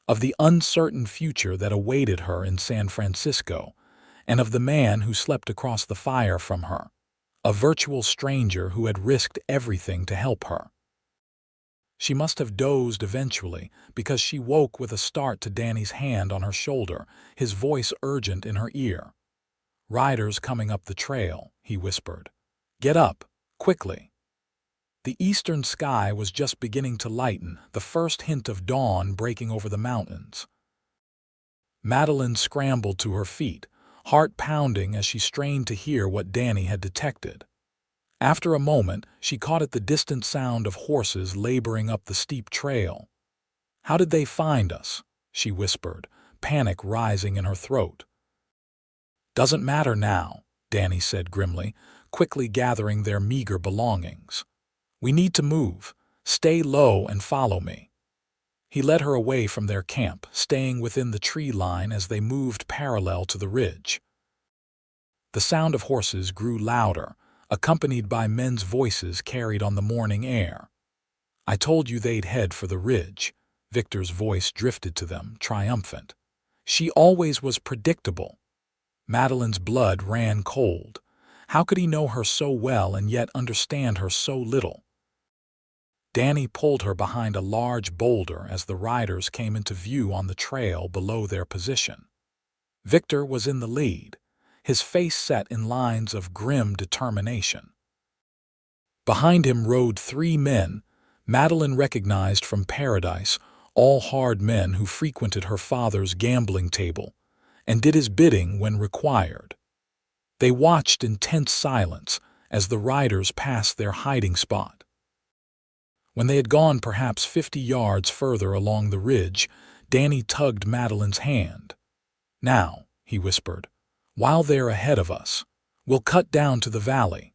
of the uncertain future that awaited her in San Francisco, and of the man who slept across the fire from her, a virtual stranger who had risked everything to help her. She must have dozed eventually, because she woke with a start to Danny's hand on her shoulder, his voice urgent in her ear. "Riders coming up the trail," he whispered. "Get up, quickly." The eastern sky was just beginning to lighten, the first hint of dawn breaking over the mountains. Madeline scrambled to her feet, heart pounding as she strained to hear what Danny had detected. After a moment, she caught at the distant sound of horses laboring up the steep trail. "How did they find us?" she whispered, panic rising in her throat. "Doesn't matter now," Danny said grimly, quickly gathering their meager belongings. "We need to move. Stay low and follow me." He led her away from their camp, staying within the tree line as they moved parallel to the ridge. The sound of horses grew louder, accompanied by men's voices carried on the morning air. "I told you they'd head for the ridge," Victor's voice drifted to them, triumphant. "She always was predictable." Madeline's blood ran cold. How could he know her so well and yet understand her so little? Danny pulled her behind a large boulder as the riders came into view on the trail below their position. Victor was in the lead, his face set in lines of grim determination. Behind him rode 3 men, Madeline recognized from Paradise, all hard men who frequented her father's gambling table and did his bidding when required. They watched in tense silence as the riders passed their hiding spot. When they had gone perhaps 50 yards further along the ridge, Danny tugged Madeline's hand. "Now," he whispered, "while they're ahead of us, we'll cut down to the valley."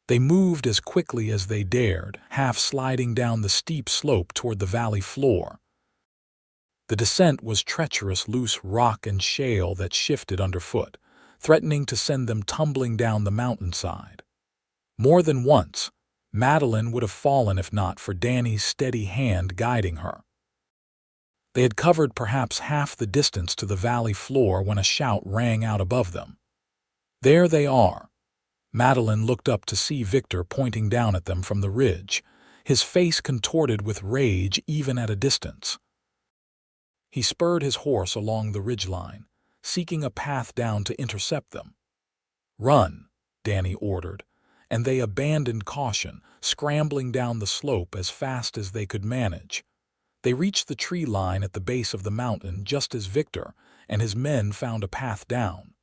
They moved as quickly as they dared, half sliding down the steep slope toward the valley floor. The descent was treacherous, loose rock and shale that shifted underfoot, threatening to send them tumbling down the mountainside. More than once, Madeline would have fallen if not for Danny's steady hand guiding her. They had covered perhaps half the distance to the valley floor when a shout rang out above them. "There they are!" Madeline looked up to see Victor pointing down at them from the ridge, his face contorted with rage even at a distance. He spurred his horse along the ridgeline, seeking a path down to intercept them. "Run," Danny ordered, and they abandoned caution, scrambling down the slope as fast as they could manage. They reached the tree line at the base of the mountain just as Victor, and his men found a path down.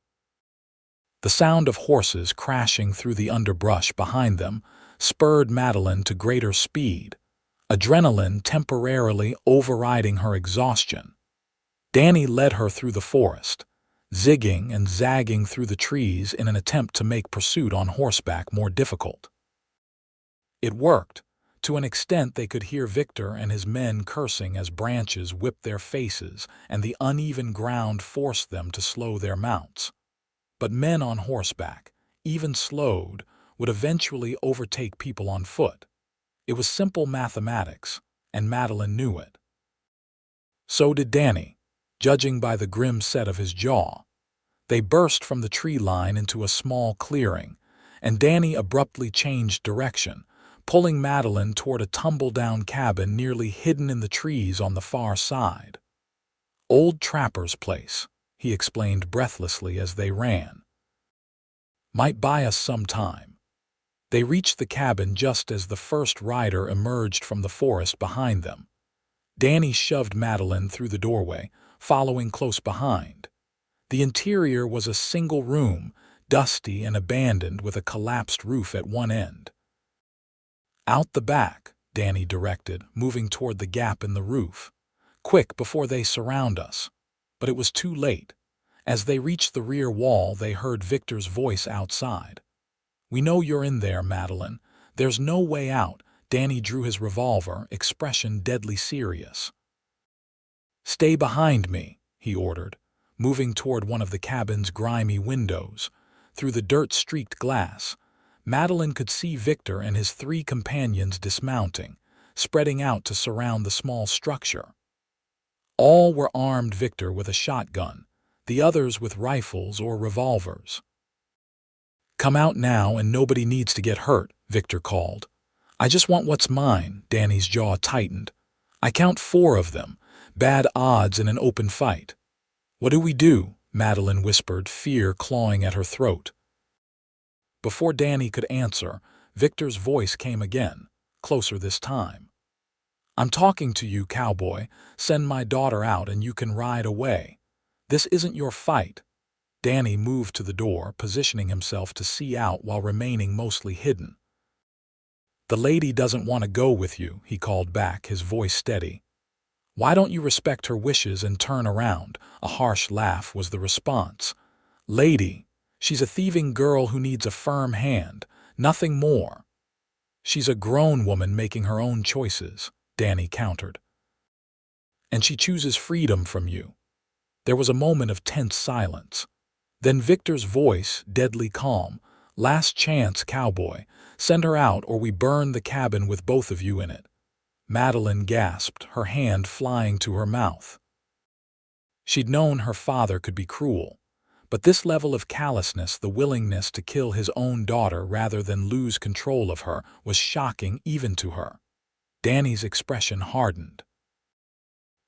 The sound of horses crashing through the underbrush behind them spurred Madeline to greater speed, adrenaline temporarily overriding her exhaustion. Danny led her through the forest, zigging and zagging through the trees in an attempt to make pursuit on horseback more difficult. It worked. To an extent, they could hear Victor and his men cursing as branches whipped their faces and the uneven ground forced them to slow their mounts. But men on horseback, even slowed, would eventually overtake people on foot. It was simple mathematics, and Madeline knew it. So did Danny, judging by the grim set of his jaw. They burst from the tree line into a small clearing, and Danny abruptly changed direction, pulling Madeline toward a tumble-down cabin nearly hidden in the trees on the far side. "Old Trapper's place," he explained breathlessly as they ran. "Might buy us some time." They reached the cabin just as the first rider emerged from the forest behind them. Danny shoved Madeline through the doorway, following close behind. The interior was a single room, dusty and abandoned with a collapsed roof at one end. "Out the back," Danny directed, moving toward the gap in the roof. "Quick, before they surround us." But it was too late. As they reached the rear wall, they heard Victor's voice outside. "We know you're in there, Madeline. There's no way out." Danny drew his revolver, expression deadly serious. "Stay behind me," he ordered, moving toward one of the cabin's grimy windows. Through the dirt-streaked glass, Madeline could see Victor and his 3 companions dismounting, spreading out to surround the small structure. All were armed, Victor with a shotgun, the others with rifles or revolvers. "Come out now and nobody needs to get hurt," Victor called. "I just want what's mine." Danny's jaw tightened. "I count 4 of them. Bad odds in an open fight." "What do we do?" Madeline whispered, fear clawing at her throat. Before Danny could answer, Victor's voice came again, closer this time. "I'm talking to you, Cowboy. Send my daughter out and you can ride away. This isn't your fight." Danny moved to the door, positioning himself to see out while remaining mostly hidden. "The lady doesn't want to go with you," he called back, his voice steady. "Why don't you respect her wishes and turn around?" A harsh laugh was the response. "Lady, she's a thieving girl who needs a firm hand, nothing more." "She's a grown woman making her own choices," Danny countered. "And she chooses freedom from you." There was a moment of tense silence. Then Victor's voice, deadly calm. "Last chance, Cowboy. Send her out or we burn the cabin with both of you in it." Madeline gasped, her hand flying to her mouth. She'd known her father could be cruel, but this level of callousness, the willingness to kill his own daughter rather than lose control of her, was shocking even to her. Danny's expression hardened.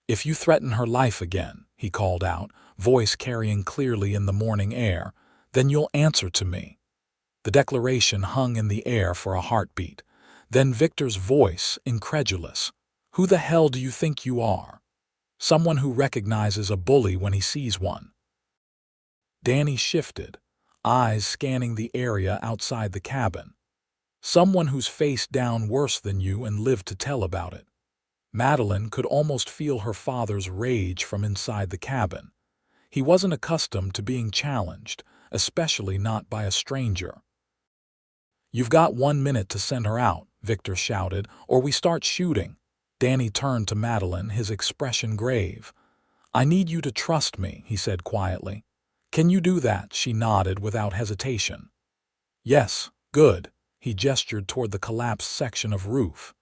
"If you threaten her life again," he called out, voice carrying clearly in the morning air, "then you'll answer to me." The declaration hung in the air for a heartbeat. Then Victor's voice, incredulous. "Who the hell do you think you are?" "Someone who recognizes a bully when he sees one." Danny shifted, eyes scanning the area outside the cabin. "Someone who's faced down worse than you and lived to tell about it." Madeline could almost feel her father's rage from inside the cabin. He wasn't accustomed to being challenged, especially not by a stranger. "You've got 1 minute to send her out," Victor shouted, "or we start shooting." Danny turned to Madeline, his expression grave. "I need you to trust me," he said quietly. "Can you do that?" She nodded without hesitation. "Yes, good." He gestured toward the collapsed section of roof.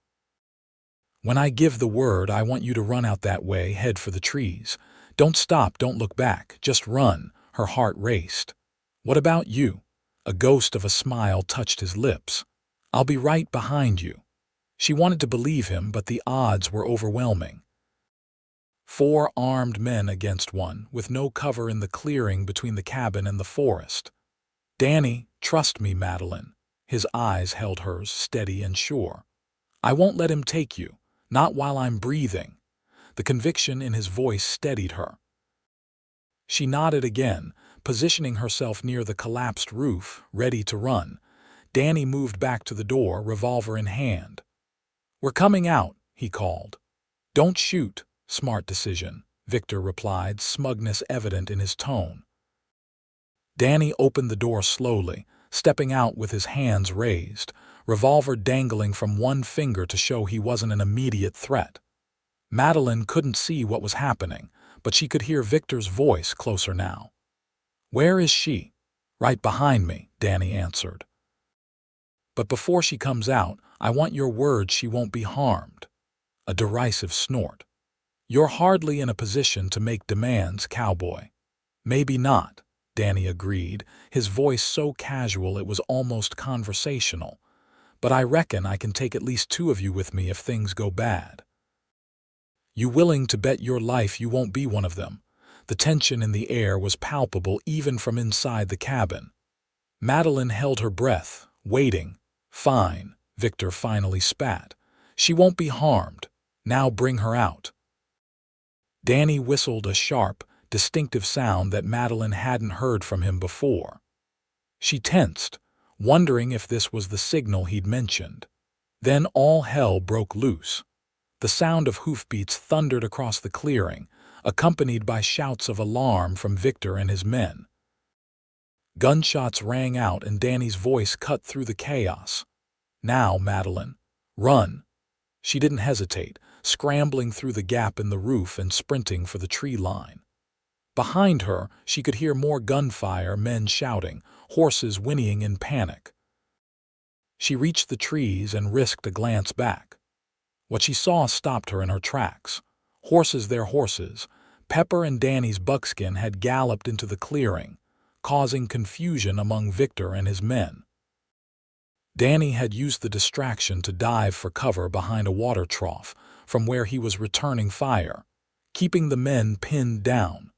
"When I give the word, I want you to run out that way, head for the trees. Don't stop, don't look back, just run." Her heart raced. "What about you?" A ghost of a smile touched his lips. "I'll be right behind you." She wanted to believe him, but the odds were overwhelming. 4 armed men against one, with no cover in the clearing between the cabin and the forest. "Danny, trust me, Madeline." His eyes held hers, steady and sure. "I won't let him take you, not while I'm breathing." The conviction in his voice steadied her. She nodded again, positioning herself near the collapsed roof, ready to run. Danny moved back to the door, revolver in hand. "We're coming out," he called. "Don't shoot." "Smart decision," Victor replied, smugness evident in his tone. Danny opened the door slowly, stepping out with his hands raised, revolver dangling from one finger to show he wasn't an immediate threat. Madeline couldn't see what was happening, but she could hear Victor's voice closer now. "Where is she?" "Right behind me," Danny answered. "But before she comes out, I want your word she won't be harmed." A derisive snort. "You're hardly in a position to make demands, Cowboy." "Maybe not," Danny agreed, his voice so casual it was almost conversational. "But I reckon I can take at least 2 of you with me if things go bad." "You willing to bet your life you won't be one of them?" The tension in the air was palpable even from inside the cabin. Madeline held her breath, waiting. "Fine," Victor finally spat. "She won't be harmed. Now bring her out." Danny whistled a sharp, distinctive sound that Madeline hadn't heard from him before. She tensed, wondering if this was the signal he'd mentioned. Then all hell broke loose. The sound of hoofbeats thundered across the clearing, accompanied by shouts of alarm from Victor and his men. Gunshots rang out and Danny's voice cut through the chaos. "Now, Madeline, run!" She didn't hesitate, scrambling through the gap in the roof and sprinting for the tree line. Behind her, she could hear more gunfire, men shouting, horses whinnying in panic. She reached the trees and risked a glance back. What she saw stopped her in her tracks. Horses their horses. Pepper and Danny's buckskin had galloped into the clearing, causing confusion among Victor and his men. Danny had used the distraction to dive for cover behind a water trough, from where he was returning fire, keeping the men pinned down.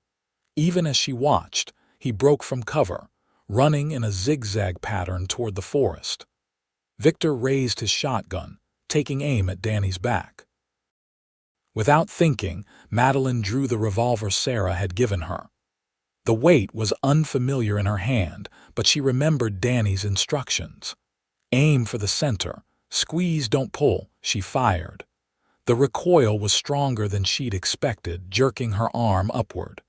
Even as she watched, he broke from cover, running in a zigzag pattern toward the forest. Victor raised his shotgun, taking aim at Danny's back. Without thinking, Madeline drew the revolver Sarah had given her. The weight was unfamiliar in her hand, but she remembered Danny's instructions. "Aim for the center. Squeeze, don't pull," she fired. The recoil was stronger than she'd expected, jerking her arm upward.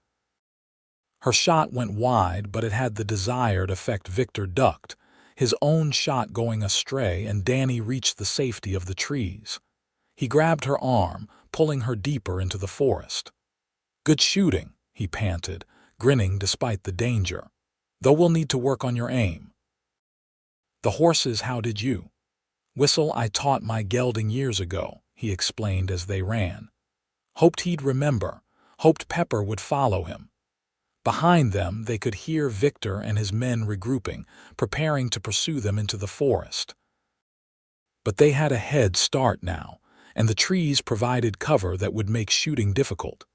Her shot went wide, but it had the desired effect. Victor ducked, his own shot going astray, and Danny reached the safety of the trees. He grabbed her arm, pulling her deeper into the forest. "Good shooting," he panted, grinning despite the danger. "Though we'll need to work on your aim." "The horses, how did you?" "Whistle I taught my gelding years ago," he explained as they ran. "Hoped he'd remember, hoped Pepper would follow him." Behind them, they could hear Victor and his men regrouping, preparing to pursue them into the forest. But they had a head start now, and the trees provided cover that would make shooting difficult.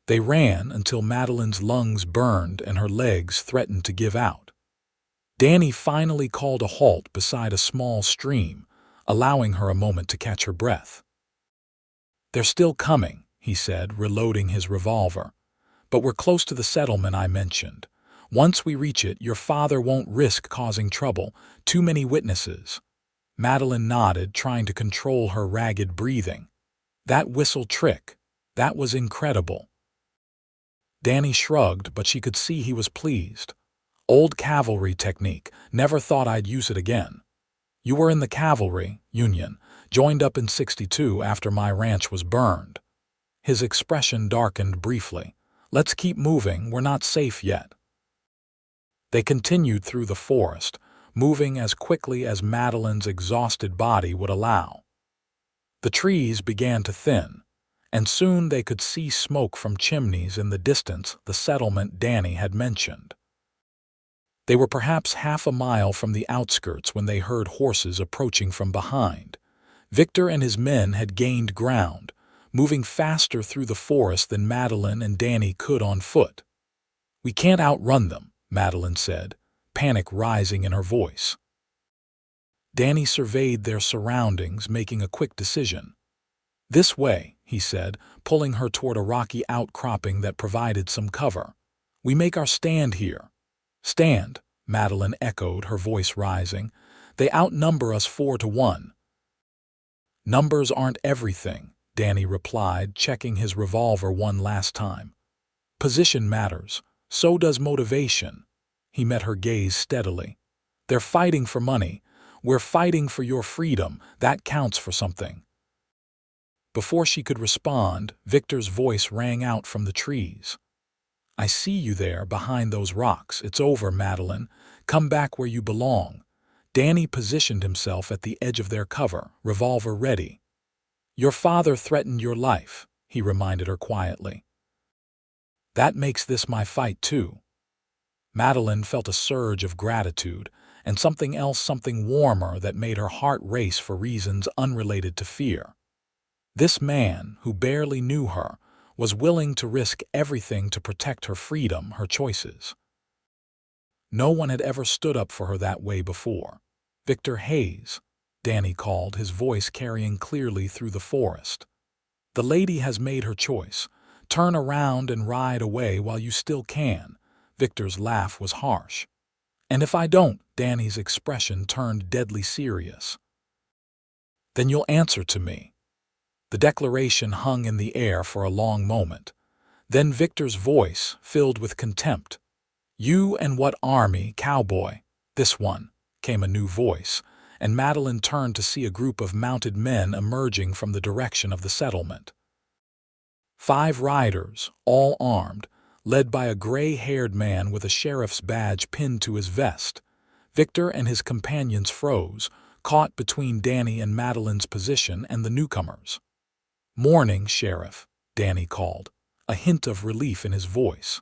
They ran until Madeline's lungs burned and her legs threatened to give out. Danny finally called a halt beside a small stream, allowing her a moment to catch her breath. "They're still coming," he said, reloading his revolver. "But we're close to the settlement I mentioned. Once we reach it, your father won't risk causing trouble. Too many witnesses." Madeline nodded, trying to control her ragged breathing. "That whistle trick, that was incredible." Danny shrugged, but she could see he was pleased. "Old cavalry technique, never thought I'd use it again." "You were in the cavalry, Union, joined up in '62 after my ranch was burned." His expression darkened briefly. "Let's keep moving, we're not safe yet." They continued through the forest, moving as quickly as Madeline's exhausted body would allow. The trees began to thin, and soon they could see smoke from chimneys in the distance, the settlement Danny had mentioned. They were perhaps half a mile from the outskirts when they heard horses approaching from behind. Victor and his men had gained ground, moving faster through the forest than Madeline and Danny could on foot. "We can't outrun them," Madeline said, panic rising in her voice. Danny surveyed their surroundings, making a quick decision. "This way," he said, pulling her toward a rocky outcropping that provided some cover. We make our stand here." "Stand," Madeline echoed, her voice rising. "They outnumber us 4-1. "Numbers aren't everything," Danny replied, checking his revolver one last time. "Position matters. So does motivation." He met her gaze steadily. "They're fighting for money. We're fighting for your freedom. That counts for something." Before she could respond, Victor's voice rang out from the trees. "I see you there, behind those rocks. It's over, Madeline. Come back where you belong." Danny positioned himself at the edge of their cover, revolver ready. "Your father threatened your life," he reminded her quietly. "That makes this my fight, too." Madeline felt a surge of gratitude, and something else, something warmer that made her heart race for reasons unrelated to fear. This man, who barely knew her, was willing to risk everything to protect her freedom, her choices. No one had ever stood up for her that way before. "Victor Hayes," Danny called, his voice carrying clearly through the forest. "The lady has made her choice. Turn around and ride away while you still can." Victor's laugh was harsh. "And if I don't?" Danny's expression turned deadly serious. "Then you'll answer to me." The declaration hung in the air for a long moment. Then Victor's voice filled with contempt. "You and what army, Cowboy?" "This one," came a new voice, and Madeline turned to see a group of mounted men emerging from the direction of the settlement. 5 riders, all armed, led by a gray-haired man with a sheriff's badge pinned to his vest. Victor and his companions froze, caught between Danny and Madeline's position and the newcomers. "Morning, Sheriff," Danny called, a hint of relief in his voice.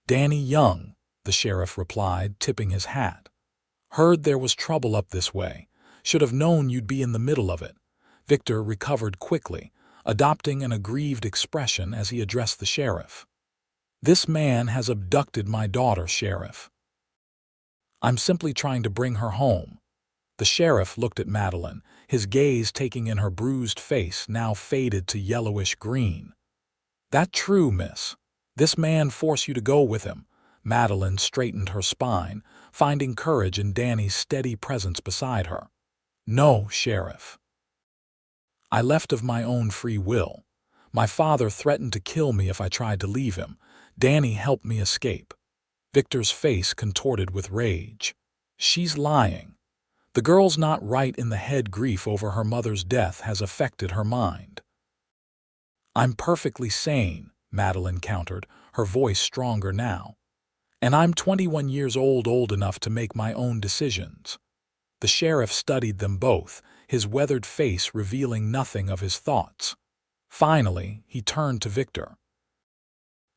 "Danny Young," the sheriff replied, tipping his hat. "Heard there was trouble up this way. Should have known you'd be in the middle of it." Victor recovered quickly, adopting an aggrieved expression as he addressed the sheriff. "This man has abducted my daughter, Sheriff. I'm simply trying to bring her home." The sheriff looked at Madeline, his gaze taking in her bruised face, now faded to yellowish green. "That true, miss? This man forced you to go with him?" Madeline straightened her spine, finding courage in Danny's steady presence beside her. "No, Sheriff. I left of my own free will. My father threatened to kill me if I tried to leave him. Danny helped me escape." Victor's face contorted with rage. "She's lying. The girl's not right in the head. Grief over her mother's death has affected her mind." "I'm perfectly sane," Madeline countered, her voice stronger now. "And I'm 21 years old enough to make my own decisions." The sheriff studied them both, his weathered face revealing nothing of his thoughts. Finally, he turned to Victor.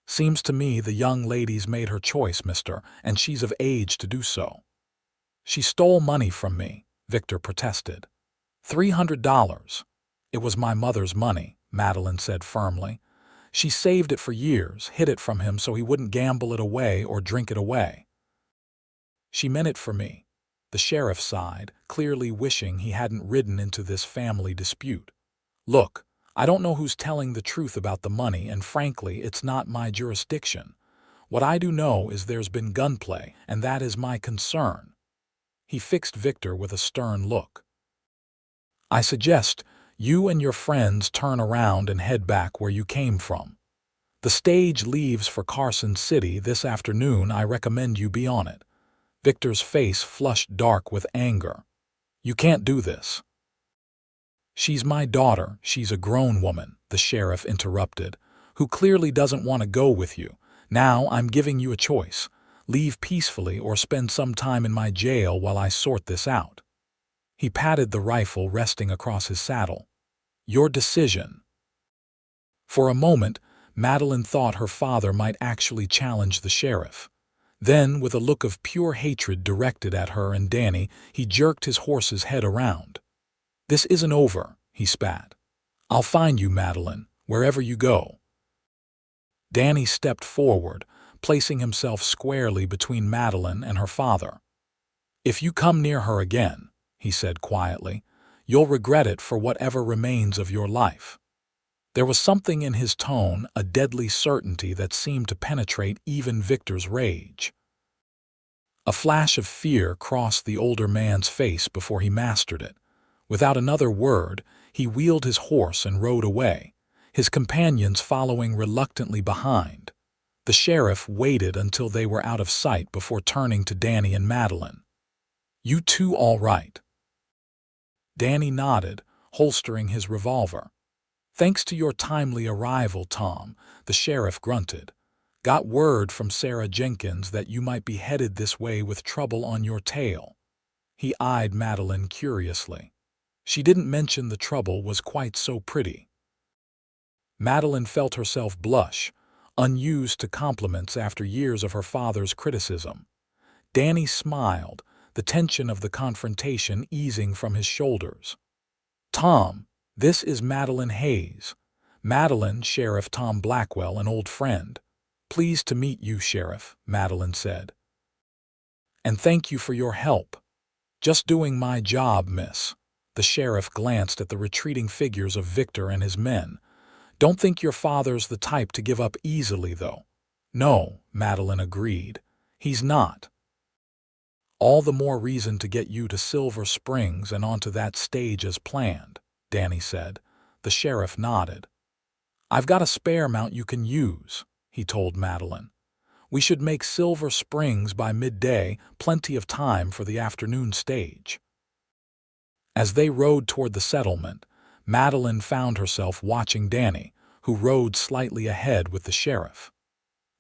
"Seems to me the young lady's made her choice, mister, and she's of age to do so." "She stole money from me," Victor protested. $300. "It was my mother's money," Madeline said firmly. "She saved it for years, hid it from him so he wouldn't gamble it away or drink it away." "She meant it for me." The sheriff sighed, clearly wishing he hadn't ridden into this family dispute. "Look, I don't know who's telling the truth about the money, and frankly, it's not my jurisdiction. What I do know is there's been gunplay, and that is my concern." He fixed Victor with a stern look. "I suggest you and your friends turn around and head back where you came from. The stage leaves for Carson City this afternoon. I recommend you be on it." Victor's face flushed dark with anger. "You can't do this." "She's my daughter. She's a grown woman," the sheriff interrupted, "who clearly doesn't want to go with you. Now I'm giving you a choice. Leave peacefully or spend some time in my jail while I sort this out." He patted the rifle resting across his saddle. "Your decision." For a moment, Madeline thought her father might actually challenge the sheriff. Then, with a look of pure hatred directed at her and Danny, he jerked his horse's head around. "This isn't over," he spat. "I'll find you, Madeline, wherever you go." Danny stepped forward, placing himself squarely between Madeline and her father. "If you come near her again," he said quietly, "you'll regret it for whatever remains of your life." There was something in his tone, a deadly certainty that seemed to penetrate even Victor's rage. A flash of fear crossed the older man's face before he mastered it. Without another word, he wheeled his horse and rode away, his companions following reluctantly behind. The sheriff waited until they were out of sight before turning to Danny and Madeline. "You two all right?" Danny nodded, holstering his revolver. "Thanks to your timely arrival, Tom," the sheriff grunted. "Got word from Sarah Jenkins that you might be headed this way with trouble on your tail." He eyed Madeline curiously. She didn't mention the trouble was quite so pretty. Madeline felt herself blush, unused to compliments after years of her father's criticism. Danny smiled, the tension of the confrontation easing from his shoulders. "Tom, this is Madeline Hayes. Madeline, Sheriff Tom Blackwell, an old friend." "Pleased to meet you, Sheriff," Madeline said. "And thank you for your help." "Just doing my job, miss." The sheriff glanced at the retreating figures of Victor and his men. "Don't think your father's the type to give up easily, though." "No," Madeline agreed. "He's not." "All the more reason to get you to Silver Springs and onto that stage as planned," Danny said. The sheriff nodded. "I've got a spare mount you can use," he told Madeline. "We should make Silver Springs by midday, plenty of time for the afternoon stage." As they rode toward the settlement, Madeline found herself watching Danny, who rode slightly ahead with the sheriff.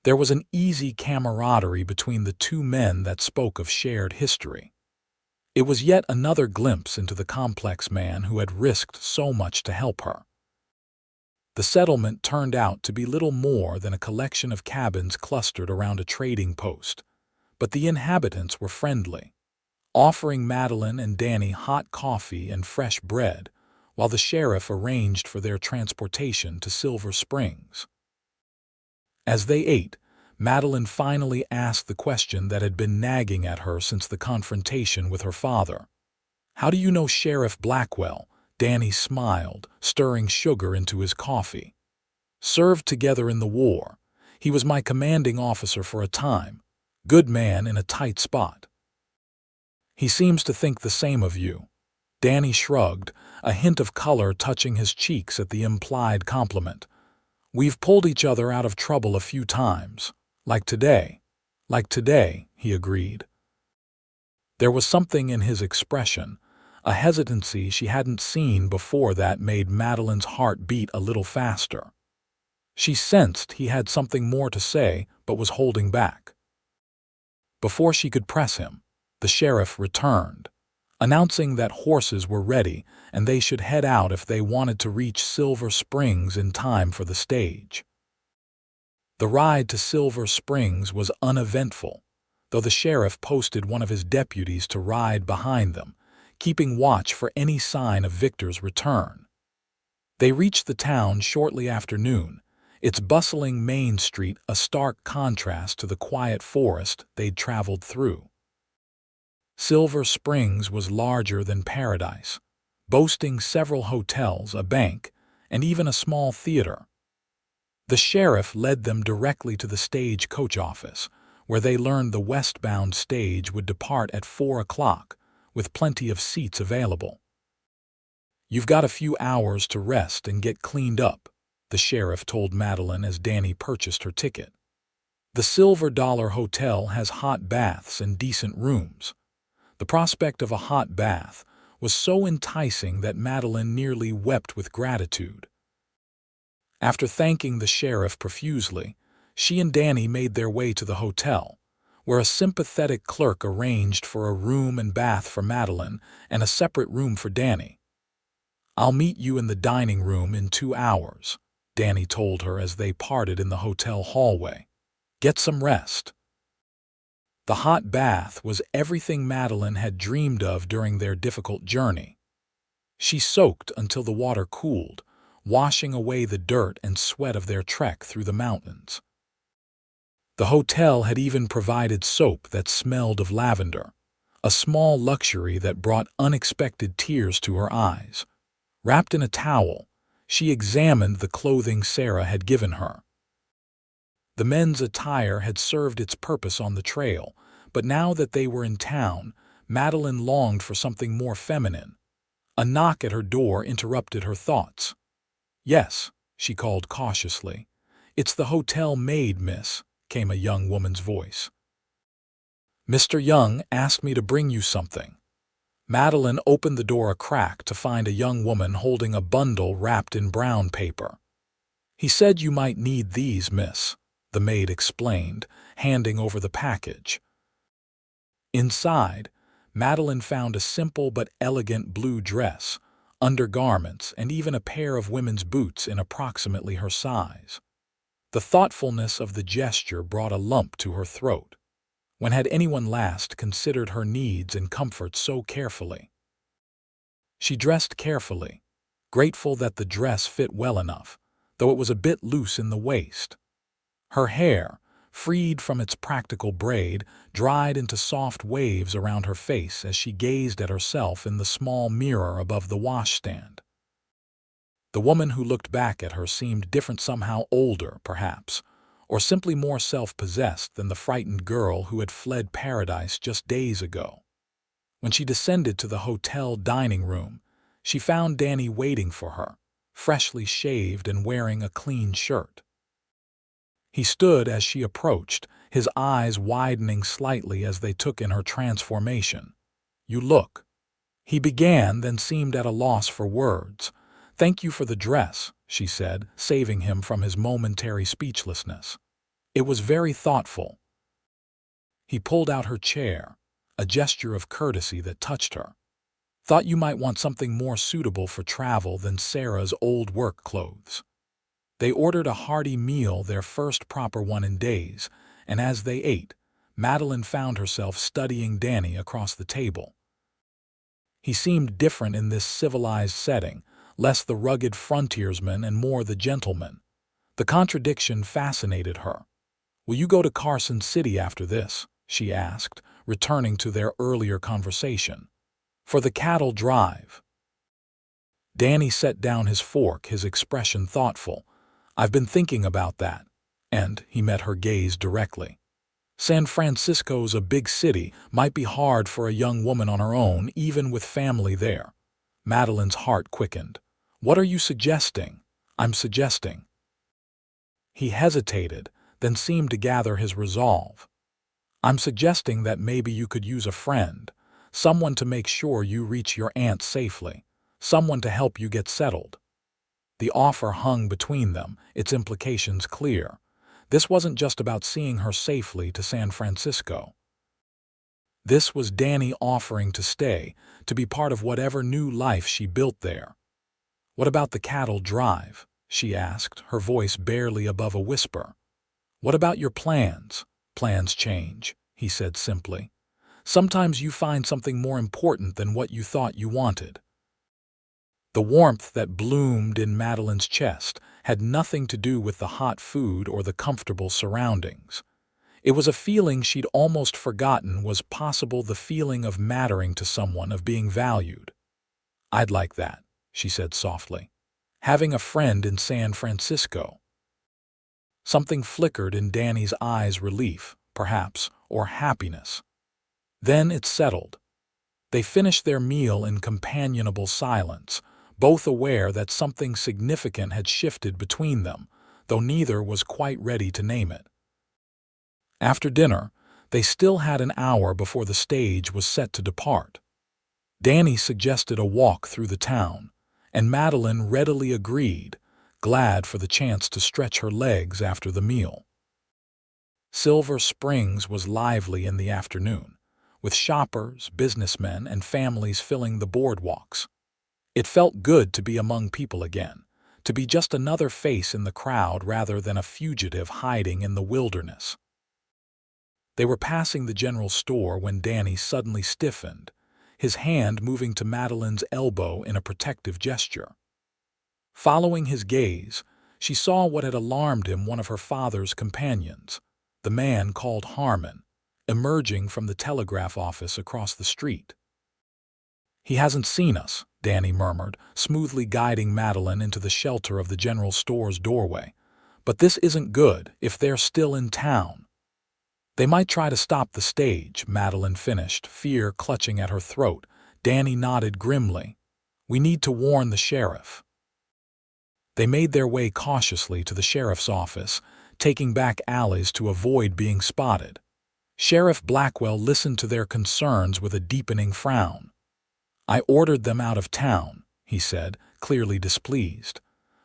There was an easy camaraderie between the two men that spoke of shared history. It was yet another glimpse into the complex man who had risked so much to help her. The settlement turned out to be little more than a collection of cabins clustered around a trading post, but the inhabitants were friendly, offering Madeline and Danny hot coffee and fresh bread, while the sheriff arranged for their transportation to Silver Springs. As they ate, Madeline finally asked the question that had been nagging at her since the confrontation with her father. "How do you know Sheriff Blackwell?" Danny smiled, stirring sugar into his coffee. "Served together in the war. He was my commanding officer for a time. Good man in a tight spot." "He seems to think the same of you." Danny shrugged, a hint of color touching his cheeks at the implied compliment. "We've pulled each other out of trouble a few times. Like today." "Like today," he agreed. There was something in his expression, a hesitancy she hadn't seen before that made Madeline's heart beat a little faster. She sensed he had something more to say, but was holding back. Before she could press him, the sheriff returned, announcing that horses were ready and they should head out if they wanted to reach Silver Springs in time for the stage. The ride to Silver Springs was uneventful, though the sheriff posted one of his deputies to ride behind them, keeping watch for any sign of Victor's return. They reached the town shortly after noon, its bustling main street a stark contrast to the quiet forest they'd traveled through. Silver Springs was larger than Paradise, boasting several hotels, a bank, and even a small theater. The sheriff led them directly to the stagecoach office, where they learned the westbound stage would depart at 4 o'clock, with plenty of seats available. "You've got a few hours to rest and get cleaned up," the sheriff told Madeline as Danny purchased her ticket. "The Silver Dollar Hotel has hot baths and decent rooms." The prospect of a hot bath was so enticing that Madeline nearly wept with gratitude. After thanking the sheriff profusely, she and Danny made their way to the hotel, where a sympathetic clerk arranged for a room and bath for Madeline and a separate room for Danny. "I'll meet you in the dining room in 2 hours," Danny told her as they parted in the hotel hallway. "Get some rest." The hot bath was everything Madeline had dreamed of during their difficult journey. She soaked until the water cooled, washing away the dirt and sweat of their trek through the mountains. The hotel had even provided soap that smelled of lavender, a small luxury that brought unexpected tears to her eyes. Wrapped in a towel, She examined the clothing Sarah had given her. The men's attire had served its purpose on the trail, but now that they were in town, Madeline longed for something more feminine. A knock at her door interrupted her thoughts. "Yes," she called cautiously. "It's the hotel maid, miss," came a young woman's voice. "Mr. Young asked me to bring you something." Madeline opened the door a crack to find a young woman holding a bundle wrapped in brown paper. "He said you might need these, miss," the maid explained, handing over the package. Inside, Madeline found a simple but elegant blue dress, undergarments, and even a pair of women's boots in approximately her size. The thoughtfulness of the gesture brought a lump to her throat. When had anyone last considered her needs and comfort so carefully? She dressed carefully, grateful that the dress fit well enough, though it was a bit loose in the waist. Her hair, freed from its practical braid, dried into soft waves around her face as she gazed at herself in the small mirror above the washstand. The woman who looked back at her seemed different, somehow older, perhaps, or simply more self-possessed than the frightened girl who had fled paradise just days ago. When she descended to the hotel dining room, she found Danny waiting for her, freshly shaved and wearing a clean shirt. He stood as she approached, his eyes widening slightly as they took in her transformation. "You look," he began, then seemed at a loss for words. "Thank you for the dress," she said, saving him from his momentary speechlessness. "It was very thoughtful." He pulled out her chair, a gesture of courtesy that touched her. "Thought you might want something more suitable for travel than Sarah's old work clothes." They ordered a hearty meal, their first proper one in days, and as they ate, Madeline found herself studying Danny across the table. He seemed different in this civilized setting, less the rugged frontiersman and more the gentleman. The contradiction fascinated her. "Will you go to Carson City after this?" she asked, returning to their earlier conversation. "For the cattle drive." Danny set down his fork, his expression thoughtful. "I've been thinking about that." And he met her gaze directly. "San Francisco's a big city, might be hard for a young woman on her own, even with family there." Madeline's heart quickened. "What are you suggesting?" "I'm suggesting." He hesitated, then seemed to gather his resolve. "I'm suggesting that maybe you could use a friend, someone to make sure you reach your aunt safely, someone to help you get settled." The offer hung between them, its implications clear. This wasn't just about seeing her safely to San Francisco. This was Danny offering to stay, to be part of whatever new life she built there. "What about the cattle drive?" she asked, her voice barely above a whisper. "What about your plans?" "Plans change," he said simply. "Sometimes you find something more important than what you thought you wanted." The warmth that bloomed in Madeline's chest had nothing to do with the hot food or the comfortable surroundings. It was a feeling she'd almost forgotten was possible, the feeling of mattering to someone, of being valued. "I'd like that," she said softly. "Having a friend in San Francisco." Something flickered in Danny's eyes, relief, perhaps, or happiness. Then it settled. They finished their meal in companionable silence, both aware that something significant had shifted between them, though neither was quite ready to name it. After dinner, they still had an hour before the stage was set to depart. Danny suggested a walk through the town, and Madeline readily agreed, glad for the chance to stretch her legs after the meal. Silver Springs was lively in the afternoon, with shoppers, businessmen, and families filling the boardwalks. It felt good to be among people again, to be just another face in the crowd rather than a fugitive hiding in the wilderness. They were passing the general store when Danny suddenly stiffened, his hand moving to Madeline's elbow in a protective gesture. Following his gaze, she saw what had alarmed him, one of her father's companions, the man called Harmon, emerging from the telegraph office across the street. "He hasn't seen us," Danny murmured, smoothly guiding Madeline into the shelter of the general store's doorway. "But this isn't good if they're still in town." "They might try to stop the stage," Madeline finished, fear clutching at her throat. Danny nodded grimly. "We need to warn the sheriff." They made their way cautiously to the sheriff's office, taking back alleys to avoid being spotted. Sheriff Blackwell listened to their concerns with a deepening frown. "I ordered them out of town," he said, clearly displeased.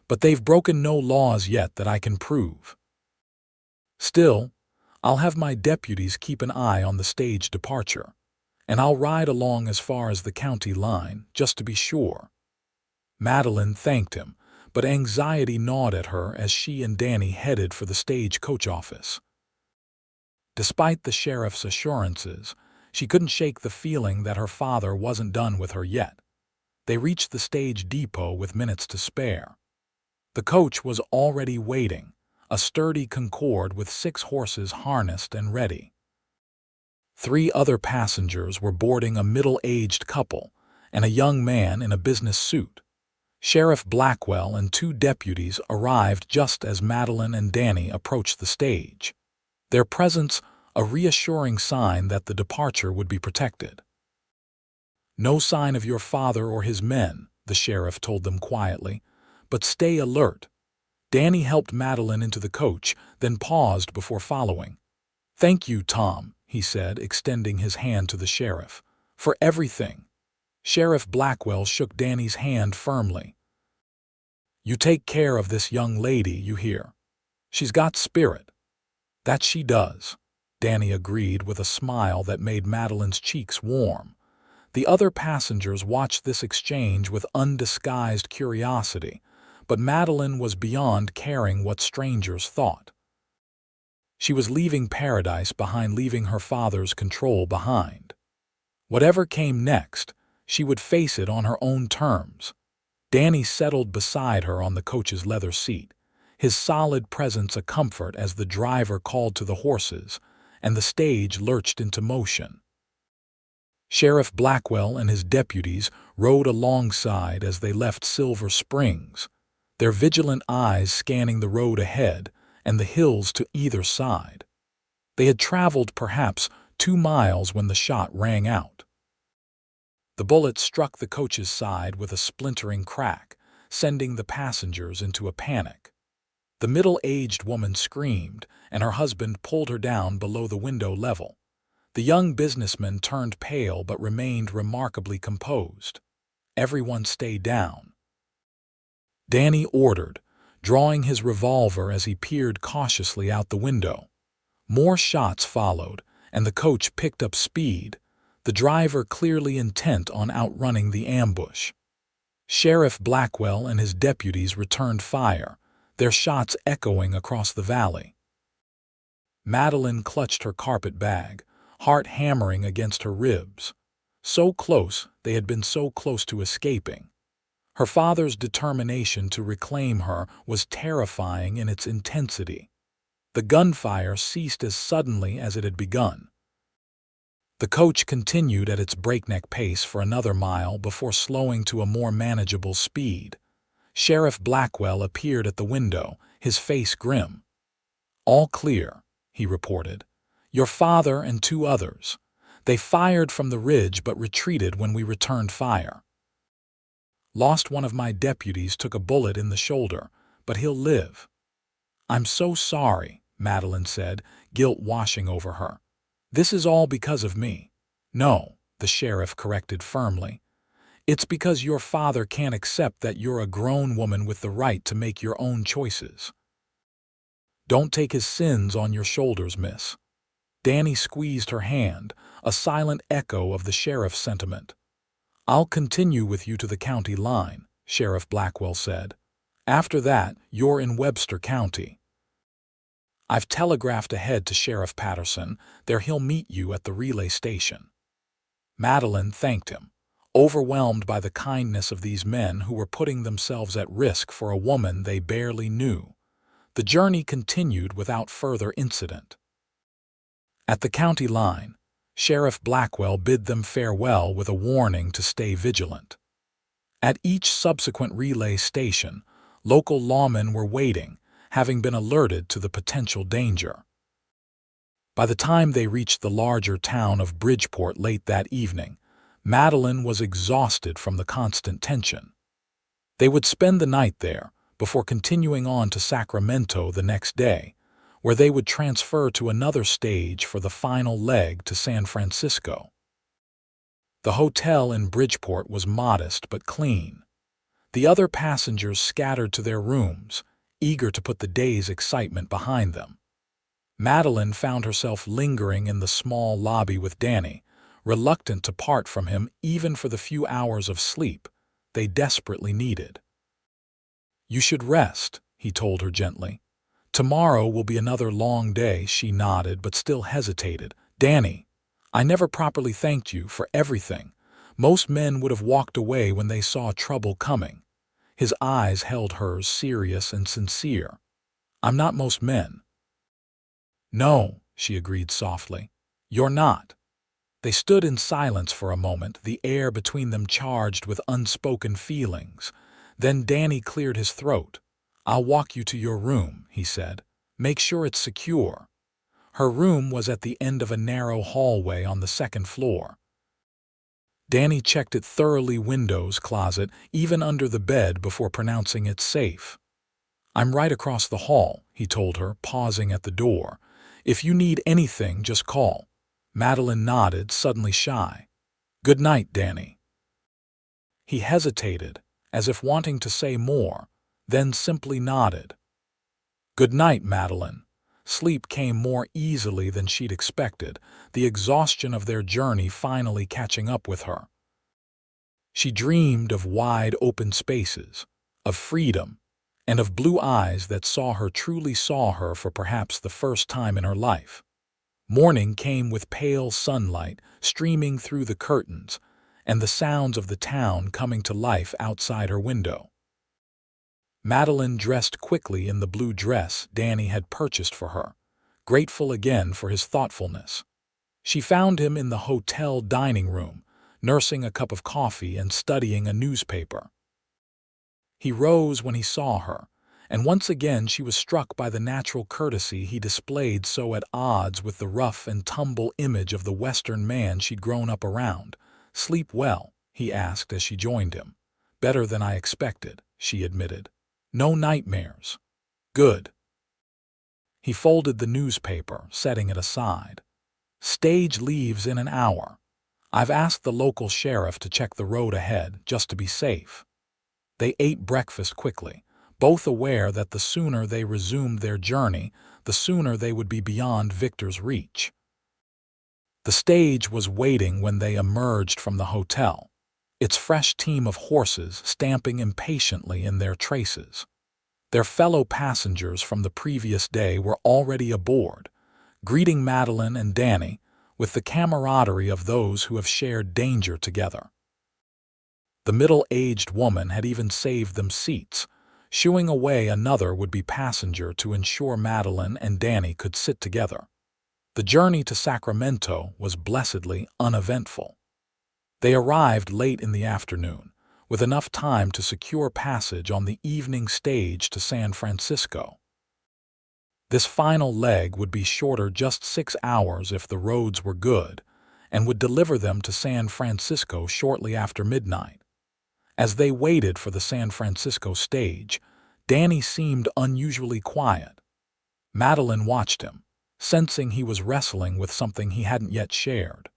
"But they've broken no laws yet that I can prove. Still, I'll have my deputies keep an eye on the stage departure, and I'll ride along as far as the county line, just to be sure." Madeline thanked him, but anxiety gnawed at her as she and Danny headed for the stagecoach office. Despite the sheriff's assurances, she couldn't shake the feeling that her father wasn't done with her yet. They reached the stage depot with minutes to spare. The coach was already waiting, a sturdy Concorde with 6 horses harnessed and ready. 3 other passengers were boarding a middle-aged couple and a young man in a business suit. Sheriff Blackwell and 2 deputies arrived just as Madeline and Danny approached the stage, their presence a reassuring sign that the departure would be protected. "No sign of your father or his men," the sheriff told them quietly, "but stay alert." Danny helped Madeline into the coach, then paused before following. "Thank you, Tom," he said, extending his hand to the sheriff, "for everything." Sheriff Blackwell shook Danny's hand firmly. "You take care of this young lady, you hear? She's got spirit." "That she does," Danny agreed with a smile that made Madeline's cheeks warm. The other passengers watched this exchange with undisguised curiosity, but Madeline was beyond caring what strangers thought. She was leaving paradise behind, leaving her father's control behind. Whatever came next, she would face it on her own terms. Danny settled beside her on the coach's leather seat, his solid presence a comfort as the driver called to the horses, and the stage lurched into motion. Sheriff Blackwell and his deputies rode alongside as they left Silver Springs, their vigilant eyes scanning the road ahead and the hills to either side. They had traveled perhaps 2 miles when the shot rang out. The bullet struck the coach's side with a splintering crack, sending the passengers into a panic. The middle-aged woman screamed, and her husband pulled her down below the window level. The young businessman turned pale but remained remarkably composed. "Everyone stay down," Danny ordered, drawing his revolver as he peered cautiously out the window. More shots followed, and the coach picked up speed, the driver clearly intent on outrunning the ambush. Sheriff Blackwell and his deputies returned fire, their shots echoing across the valley. Madeline clutched her carpet bag, heart hammering against her ribs. So close, they had been so close to escaping. Her father's determination to reclaim her was terrifying in its intensity. The gunfire ceased as suddenly as it had begun. The coach continued at its breakneck pace for another mile before slowing to a more manageable speed. Sheriff Blackwell appeared at the window, his face grim. "All clear," he reported. "Your father and 2 others. They fired from the ridge but retreated when we returned fire. Lost one of my deputies, took a bullet in the shoulder, but he'll live." "I'm so sorry," Madeline said, guilt washing over her. "This is all because of me." "No," the sheriff corrected firmly. "It's because your father can't accept that you're a grown woman with the right to make your own choices." "Don't take his sins on your shoulders, miss." Danny squeezed her hand, a silent echo of the sheriff's sentiment. "I'll continue with you to the county line," Sheriff Blackwell said. "After that, you're in Webster County. I've telegraphed ahead to Sheriff Patterson. There he'll meet you at the relay station." Madeline thanked him, overwhelmed by the kindness of these men who were putting themselves at risk for a woman they barely knew. The journey continued without further incident. At the county line, Sheriff Blackwell bid them farewell with a warning to stay vigilant. At each subsequent relay station, local lawmen were waiting, having been alerted to the potential danger. By the time they reached the larger town of Bridgeport late that evening, Madeline was exhausted from the constant tension. They would spend the night there before continuing on to Sacramento the next day, where they would transfer to another stage for the final leg to San Francisco. The hotel in Bridgeport was modest but clean. The other passengers scattered to their rooms, eager to put the day's excitement behind them. Madeline found herself lingering in the small lobby with Danny, reluctant to part from him even for the few hours of sleep they desperately needed. "You should rest," he told her gently. "Tomorrow will be another long day." She nodded but still hesitated. "Danny, I never properly thanked you for everything." Most men would have walked away when they saw trouble coming. His eyes held hers, serious and sincere. "I'm not most men." "No," she agreed softly. "You're not." They stood in silence for a moment, the air between them charged with unspoken feelings. Then Danny cleared his throat. "I'll walk you to your room," he said. "Make sure it's secure." Her room was at the end of a narrow hallway on the second floor. Danny checked it thoroughly, windows, closet, even under the bed, before pronouncing it safe. "I'm right across the hall," he told her, pausing at the door. "If you need anything, just call." Madeline nodded, suddenly shy. "Good night, Danny." He hesitated, as if wanting to say more, then simply nodded. "Good night, Madeline." Sleep came more easily than she'd expected, the exhaustion of their journey finally catching up with her. She dreamed of wide open spaces, of freedom, and of blue eyes that truly saw her for perhaps the first time in her life. Morning came with pale sunlight streaming through the curtains, and the sounds of the town coming to life outside her window. Madeline dressed quickly in the blue dress Danny had purchased for her, grateful again for his thoughtfulness. She found him in the hotel dining room, nursing a cup of coffee and studying a newspaper. He rose when he saw her, and once again she was struck by the natural courtesy he displayed, so at odds with the rough-and-tumble image of the Western man she'd grown up around. "Sleep well?" he asked as she joined him. "Better than I expected," she admitted. "No nightmares." "Good." He folded the newspaper, setting it aside. "Stage leaves in an hour. I've asked the local sheriff to check the road ahead, just to be safe." They ate breakfast quickly, both aware that the sooner they resumed their journey, the sooner they would be beyond Victor's reach. The stage was waiting when they emerged from the hotel, its fresh team of horses stamping impatiently in their traces. Their fellow passengers from the previous day were already aboard, greeting Madeline and Danny with the camaraderie of those who have shared danger together. The middle-aged woman had even saved them seats, shooing away another would-be passenger to ensure Madeline and Danny could sit together. The journey to Sacramento was blessedly uneventful. They arrived late in the afternoon, with enough time to secure passage on the evening stage to San Francisco. This final leg would be shorter, just 6 hours if the roads were good, and would deliver them to San Francisco shortly after midnight. As they waited for the San Francisco stage, Danny seemed unusually quiet. Madeline watched him, sensing he was wrestling with something he hadn't yet shared.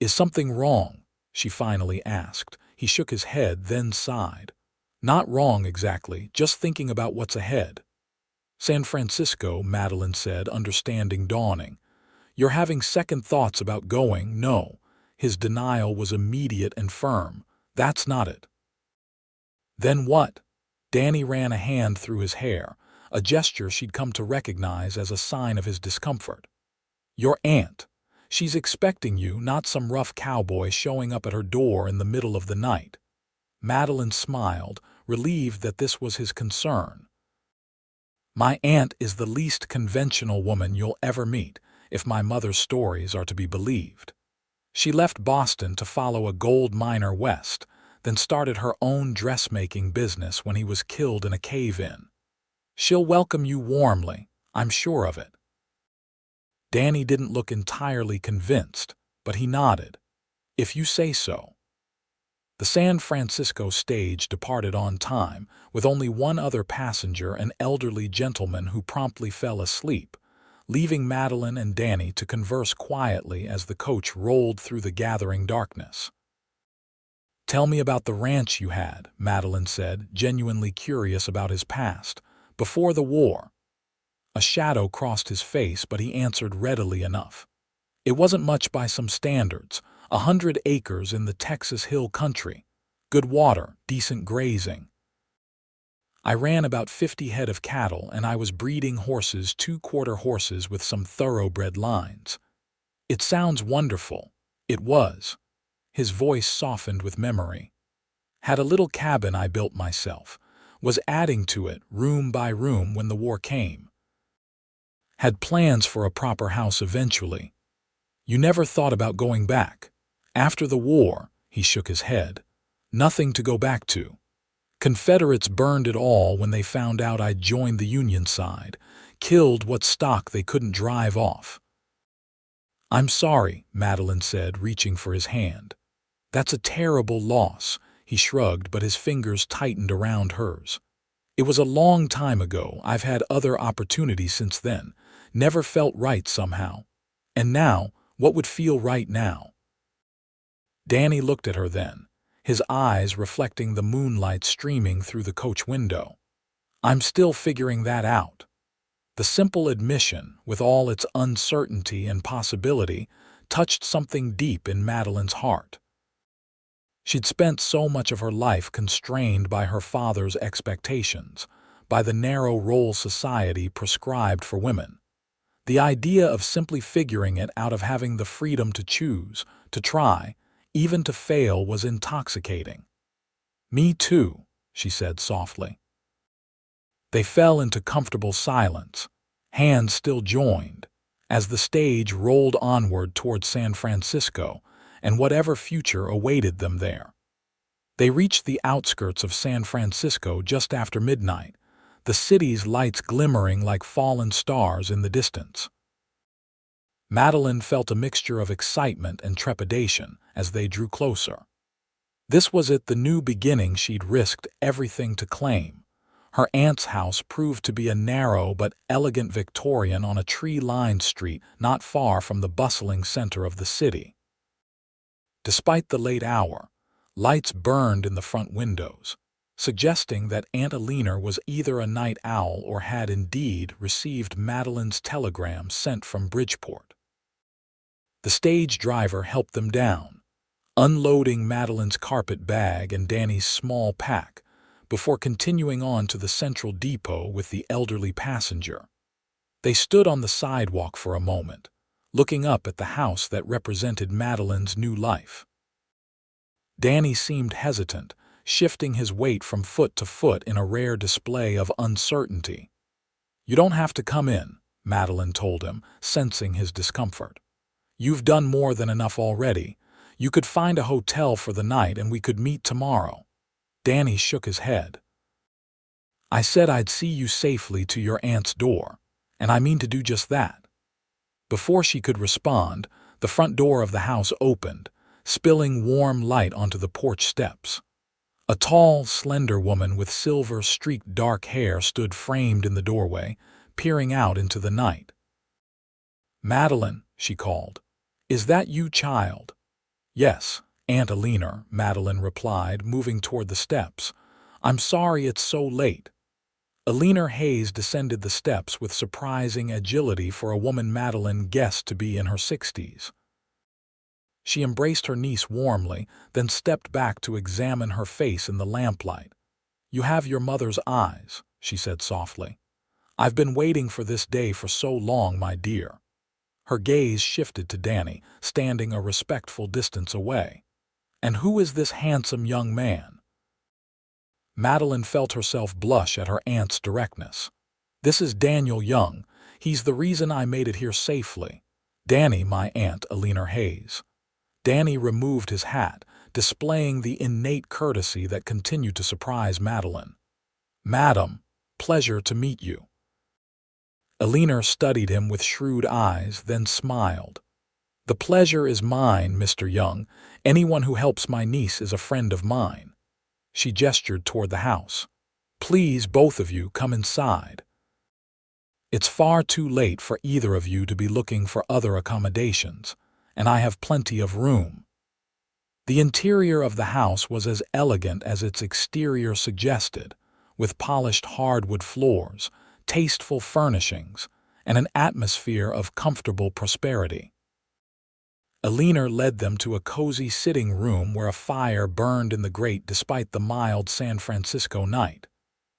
"Is something wrong?" she finally asked. He shook his head, then sighed. "Not wrong exactly, just thinking about what's ahead." "San Francisco," Madeline said, understanding dawning. "You're having second thoughts about going?" "No." His denial was immediate and firm. "That's not it." "Then what?" Danny ran a hand through his hair, a gesture she'd come to recognize as a sign of his discomfort. "Your aunt. She's expecting you, not some rough cowboy showing up at her door in the middle of the night." Madeline smiled, relieved that this was his concern. "My aunt is the least conventional woman you'll ever meet, if my mother's stories are to be believed. She left Boston to follow a gold miner west, then started her own dressmaking business when he was killed in a cave-in. She'll welcome you warmly, I'm sure of it." Danny didn't look entirely convinced, but he nodded. "If you say so." The San Francisco stage departed on time, with only one other passenger, an elderly gentleman who promptly fell asleep, leaving Madeline and Danny to converse quietly as the coach rolled through the gathering darkness. "Tell me about the ranch you had," Madeline said, genuinely curious about his past. "Before the war." A shadow crossed his face, but he answered readily enough. "It wasn't much by some standards. 100 acres in the Texas Hill Country. Good water, decent grazing. I ran about 50 head of cattle, and I was breeding horses, 2-quarter horses with some thoroughbred lines." "It sounds wonderful." It was. His voice softened with memory. "Had a little cabin I built myself. Was adding to it, room by room, when the war came. Had plans for a proper house eventually." "You never thought about going back?" "After the war," he shook his head. "Nothing to go back to. Confederates burned it all when they found out I'd joined the Union side, killed what stock they couldn't drive off." "I'm sorry," Madeline said, reaching for his hand. "That's a terrible loss." He shrugged, but his fingers tightened around hers. "It was a long time ago. I've had other opportunities since then. Never felt right somehow. And now, what would feel right now?" Danny looked at her then, his eyes reflecting the moonlight streaming through the coach window. "I'm still figuring that out." The simple admission, with all its uncertainty and possibility, touched something deep in Madeline's heart. She'd spent so much of her life constrained by her father's expectations, by the narrow role society prescribed for women. The idea of simply figuring it out, of having the freedom to choose, to try, even to fail, was intoxicating. "Me too," she said softly. They fell into comfortable silence, hands still joined, as the stage rolled onward toward San Francisco and whatever future awaited them there. They reached the outskirts of San Francisco just after midnight, the city's lights glimmering like fallen stars in the distance. Madeline felt a mixture of excitement and trepidation as they drew closer. This was it, the new beginning she'd risked everything to claim. Her aunt's house proved to be a narrow but elegant Victorian on a tree-lined street not far from the bustling center of the city. Despite the late hour, lights burned in the front windows, suggesting that Aunt Alina was either a night owl or had indeed received Madeline's telegram sent from Bridgeport. The stage driver helped them down, unloading Madeline's carpet bag and Danny's small pack, before continuing on to the central depot with the elderly passenger. They stood on the sidewalk for a moment, looking up at the house that represented Madeline's new life. Danny seemed hesitant, shifting his weight from foot to foot in a rare display of uncertainty. "You don't have to come in," Madeline told him, sensing his discomfort. "You've done more than enough already. You could find a hotel for the night and we could meet tomorrow." Danny shook his head. "I said I'd see you safely to your aunt's door, and I mean to do just that." Before she could respond, the front door of the house opened, spilling warm light onto the porch steps. A tall, slender woman with silver-streaked dark hair stood framed in the doorway, peering out into the night. "Madeline," she called. "Is that you, child?" "Yes, Aunt Alina," Madeline replied, moving toward the steps. "I'm sorry it's so late." Madeline Hayes descended the steps with surprising agility for a woman Madeline guessed to be in her 60s. She embraced her niece warmly, then stepped back to examine her face in the lamplight. "You have your mother's eyes," she said softly. "I've been waiting for this day for so long, my dear." Her gaze shifted to Danny, standing a respectful distance away. "And who is this handsome young man?" Madeline felt herself blush at her aunt's directness. "This is Daniel Young. He's the reason I made it here safely. Danny, my Aunt Alina Hayes." Danny removed his hat, displaying the innate courtesy that continued to surprise Madeline. "Madam, pleasure to meet you." Alina studied him with shrewd eyes, then smiled. "The pleasure is mine, Mr. Young. Anyone who helps my niece is a friend of mine." She gestured toward the house. "Please, both of you, come inside. It's far too late for either of you to be looking for other accommodations, and I have plenty of room." The interior of the house was as elegant as its exterior suggested, with polished hardwood floors, tasteful furnishings, and an atmosphere of comfortable prosperity. Alina led them to a cozy sitting room where a fire burned in the grate despite the mild San Francisco night.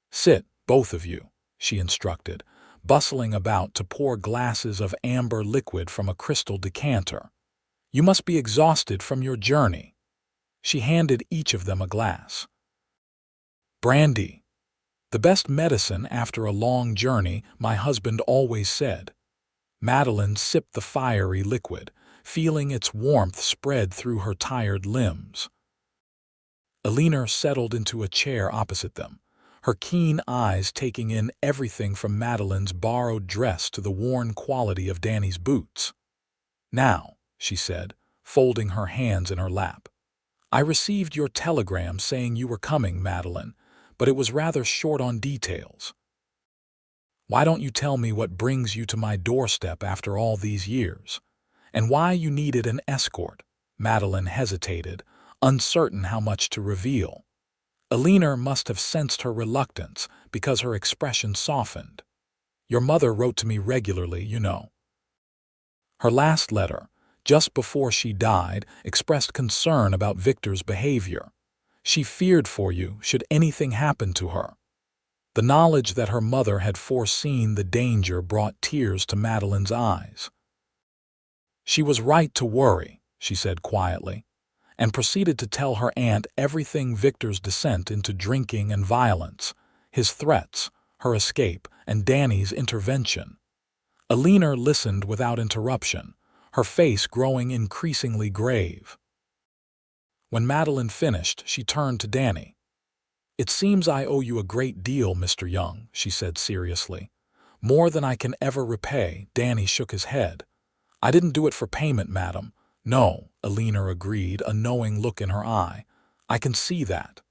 "Sit, both of you," she instructed, bustling about to pour glasses of amber liquid from a crystal decanter. "You must be exhausted from your journey." She handed each of them a glass. "Brandy. The best medicine after a long journey, my husband always said." Madeline sipped the fiery liquid, feeling its warmth spread through her tired limbs. Alina settled into a chair opposite them, her keen eyes taking in everything from Madeline's borrowed dress to the worn quality of Danny's boots. "Now," she said, folding her hands in her lap, "I received your telegram saying you were coming, Madeline, but it was rather short on details. Why don't you tell me what brings you to my doorstep after all these years? And why you needed an escort?" Madeline hesitated, uncertain how much to reveal. Alina must have sensed her reluctance because her expression softened. "Your mother wrote to me regularly, you know." Her last letter, just before she died, expressed concern about Victor's behavior. She feared for you should anything happen to her. The knowledge that her mother had foreseen the danger brought tears to Madeline's eyes. "She was right to worry," she said quietly, and proceeded to tell her aunt everything: Victor's descent into drinking and violence, his threats, her escape, and Danny's intervention. Alina listened without interruption, her face growing increasingly grave. When Madeline finished, she turned to Danny. "It seems I owe you a great deal, Mr. Young," she said seriously. "More than I can ever repay." Danny shook his head. "I didn't do it for payment, madam." "No," Alina agreed, a knowing look in her eye. "I can see that."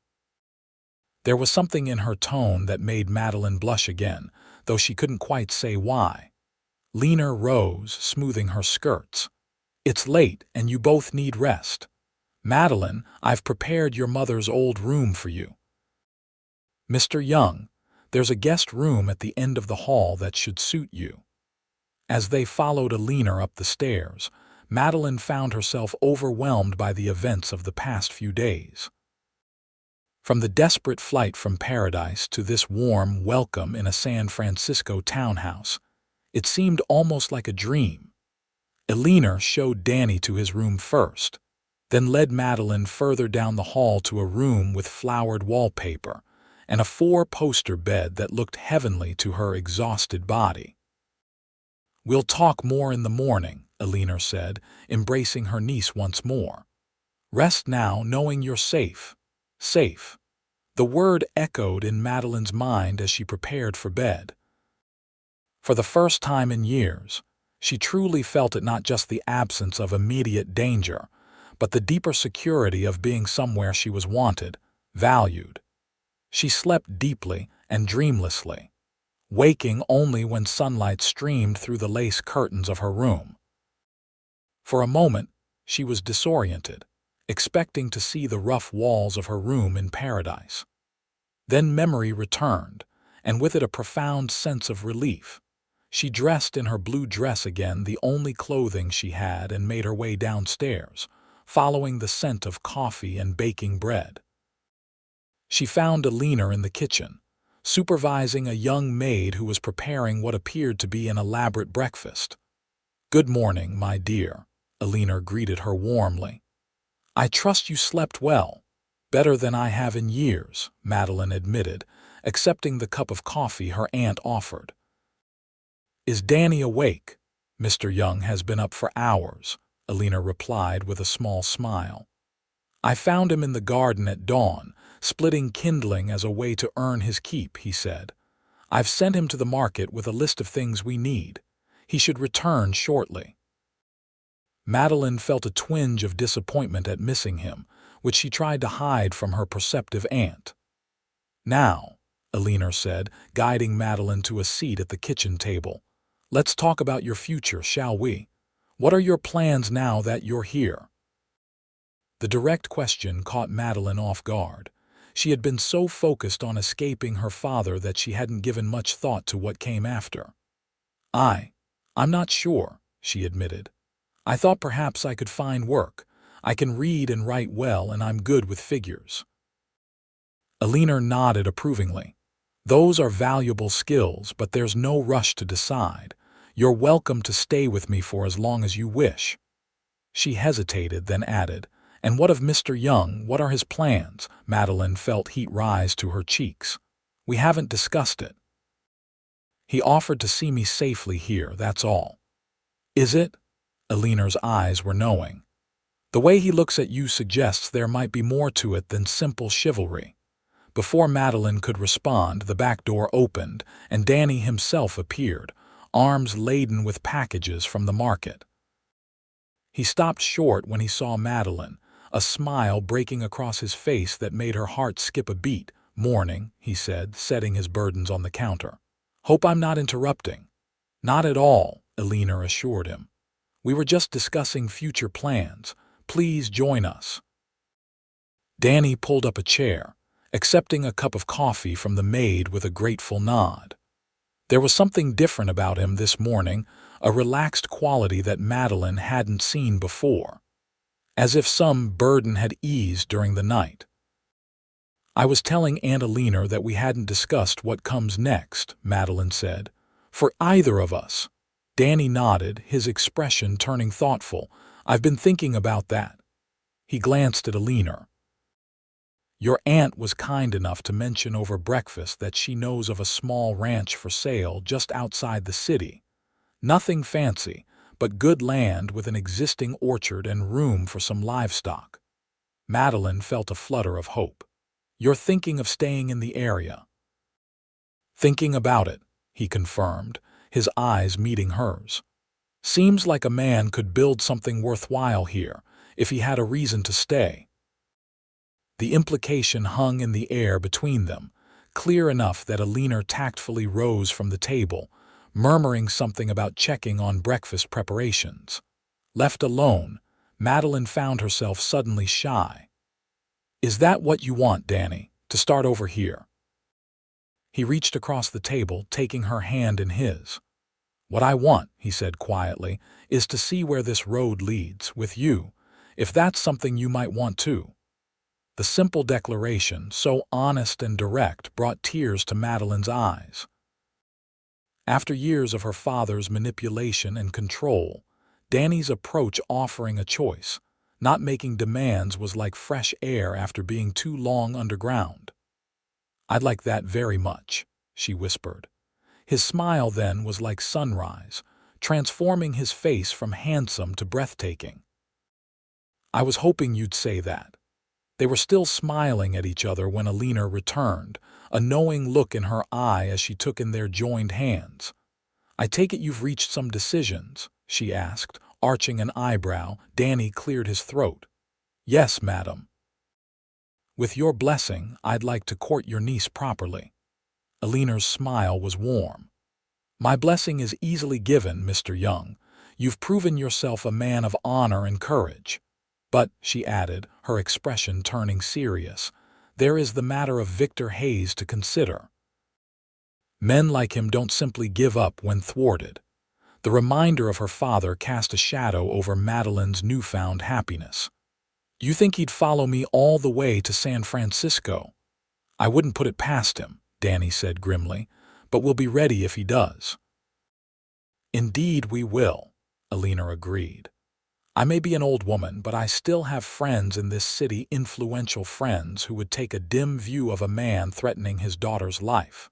There was something in her tone that made Madeline blush again, though she couldn't quite say why. Lena rose, smoothing her skirts. "It's late, and you both need rest. Madeline, I've prepared your mother's old room for you. Mr. Young, there's a guest room at the end of the hall that should suit you." As they followed Alina up the stairs, Madeline found herself overwhelmed by the events of the past few days. From the desperate flight from paradise to this warm welcome in a San Francisco townhouse, it seemed almost like a dream. Alina showed Danny to his room first, then led Madeline further down the hall to a room with flowered wallpaper and a four-poster bed that looked heavenly to her exhausted body. "We'll talk more in the morning," Alina said, embracing her niece once more. "Rest now knowing you're safe. Safe." The word echoed in Madeline's mind as she prepared for bed. For the first time in years, she truly felt it, not just the absence of immediate danger, but the deeper security of being somewhere she was wanted, valued. She slept deeply and dreamlessly, waking only when sunlight streamed through the lace curtains of her room. For a moment, she was disoriented, expecting to see the rough walls of her room in paradise. Then memory returned, and with it a profound sense of relief. She dressed in her blue dress again, the only clothing she had, and made her way downstairs, following the scent of coffee and baking bread. She found Alina in the kitchen, supervising a young maid who was preparing what appeared to be an elaborate breakfast. "Good morning, my dear," Alina greeted her warmly. "I trust you slept well." "Better than I have in years," Madeline admitted, accepting the cup of coffee her aunt offered. "Is Danny awake?" "Mr. Young has been up for hours," Alina replied with a small smile. I found him in the garden at dawn, splitting kindling as a way to earn his keep, he said. I've sent him to the market with a list of things we need. He should return shortly. Madeline felt a twinge of disappointment at missing him, which she tried to hide from her perceptive aunt. Now, Eleanor said, guiding Madeline to a seat at the kitchen table. Let's talk about your future, shall we? What are your plans now that you're here? The direct question caught Madeline off guard. She had been so focused on escaping her father that she hadn't given much thought to what came after. I'm not sure, she admitted. I thought perhaps I could find work. I can read and write well, and I'm good with figures. Eleanor nodded approvingly. Those are valuable skills, but there's no rush to decide. You're welcome to stay with me for as long as you wish. She hesitated, then added, And what of Mr. Young? What are his plans? Madeline felt heat rise to her cheeks. We haven't discussed it. He offered to see me safely here, that's all. Is it? Eleanor's eyes were knowing. The way he looks at you suggests there might be more to it than simple chivalry. Before Madeline could respond, the back door opened, and Danny himself appeared, arms laden with packages from the market. He stopped short when he saw Madeline, a smile breaking across his face that made her heart skip a beat. Morning, he said, setting his burdens on the counter. Hope I'm not interrupting. Not at all, Eleanor assured him. We were just discussing future plans. Please join us. Danny pulled up a chair, accepting a cup of coffee from the maid with a grateful nod. There was something different about him this morning, a relaxed quality that Madeline hadn't seen before, as if some burden had eased during the night. I was telling Aunt Eleanor that we hadn't discussed what comes next, Madeline said. For either of us. Danny nodded, his expression turning thoughtful. I've been thinking about that. He glanced at Eleanor. Your aunt was kind enough to mention over breakfast that she knows of a small ranch for sale just outside the city. Nothing fancy, but good land with an existing orchard and room for some livestock. Madeline felt a flutter of hope. You're thinking of staying in the area. Thinking about it, he confirmed, his eyes meeting hers. Seems like a man could build something worthwhile here, if he had a reason to stay. The implication hung in the air between them, clear enough that Eleanor tactfully rose from the table, murmuring something about checking on breakfast preparations. Left alone, Madeline found herself suddenly shy. Is that what you want, Danny, to start over here? He reached across the table, taking her hand in his. What I want, he said quietly, is to see where this road leads, with you, if that's something you might want too. The simple declaration, so honest and direct, brought tears to Madeline's eyes. After years of her father's manipulation and control, Danny's approach offering a choice, not making demands, was like fresh air after being too long underground. I'd like that very much, she whispered. His smile then was like sunrise, transforming his face from handsome to breathtaking. I was hoping you'd say that. They were still smiling at each other when Eleanor returned, a knowing look in her eye as she took in their joined hands. I take it you've reached some decisions, she asked, arching an eyebrow. Danny cleared his throat. Yes, madam. With your blessing, I'd like to court your niece properly. Eleanor's smile was warm. My blessing is easily given, Mr. Young. You've proven yourself a man of honor and courage. But, she added, her expression turning serious, there is the matter of Victor Hayes to consider. Men like him don't simply give up when thwarted. The reminder of her father cast a shadow over Madeline's newfound happiness. You think he'd follow me all the way to San Francisco? I wouldn't put it past him, Danny said grimly, but we'll be ready if he does. Indeed we will, Eleanor agreed. I may be an old woman, but I still have friends in this city, influential friends who would take a dim view of a man threatening his daughter's life.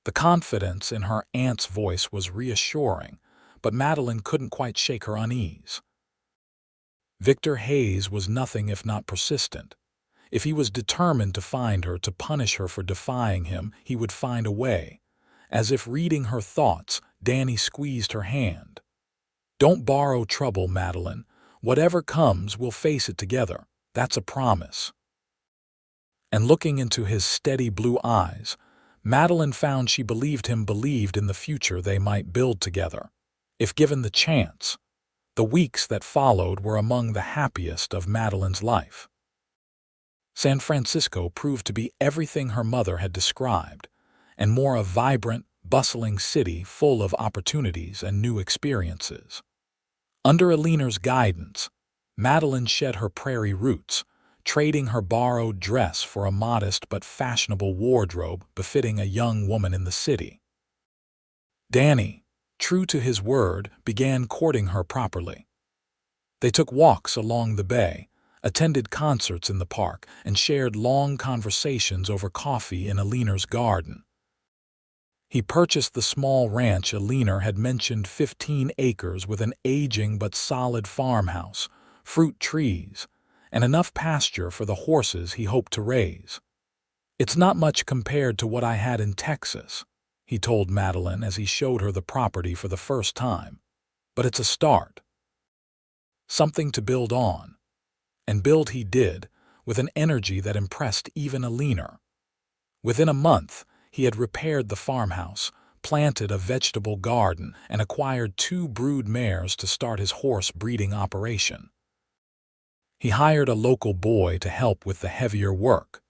The confidence in her aunt's voice was reassuring, but Madeline couldn't quite shake her unease. Victor Hayes was nothing if not persistent. If he was determined to find her, to punish her for defying him, he would find a way. As if reading her thoughts, Danny squeezed her hand. "Don't borrow trouble, Madeline. Whatever comes, we'll face it together. That's a promise." And looking into his steady blue eyes, Madeline found she believed him believed in the future they might build together, if given the chance. The weeks that followed were among the happiest of Madeline's life. San Francisco proved to be everything her mother had described, and more, a vibrant, bustling city full of opportunities and new experiences. Under Alina's guidance, Madeline shed her prairie roots, trading her borrowed dress for a modest but fashionable wardrobe befitting a young woman in the city. Danny, true to his word, began courting her properly. They took walks along the bay, attended concerts in the park, and shared long conversations over coffee in Alina's garden. He purchased the small ranch Alina had mentioned, 15 acres with an aging but solid farmhouse, fruit trees, and enough pasture for the horses he hoped to raise. "It's not much compared to what I had in Texas," he told Madeline as he showed her the property for the first time. "But it's a start. Something to build on." And build he did, with an energy that impressed even Alina. Within a month, he had repaired the farmhouse, planted a vegetable garden, and acquired 2 brood mares to start his horse breeding operation. He hired a local boy to help with the heavier work,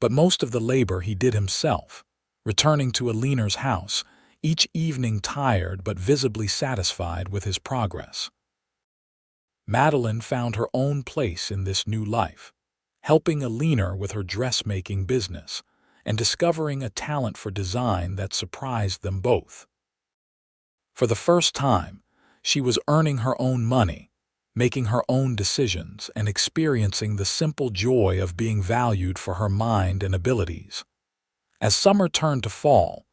but most of the labor he did himself, returning to Alina's house each evening tired but visibly satisfied with his progress. Madeline found her own place in this new life, helping Alina with her dressmaking business and discovering a talent for design that surprised them both. For the first time, she was earning her own money, making her own decisions, and experiencing the simple joy of being valued for her mind and abilities. As summer turned to fall,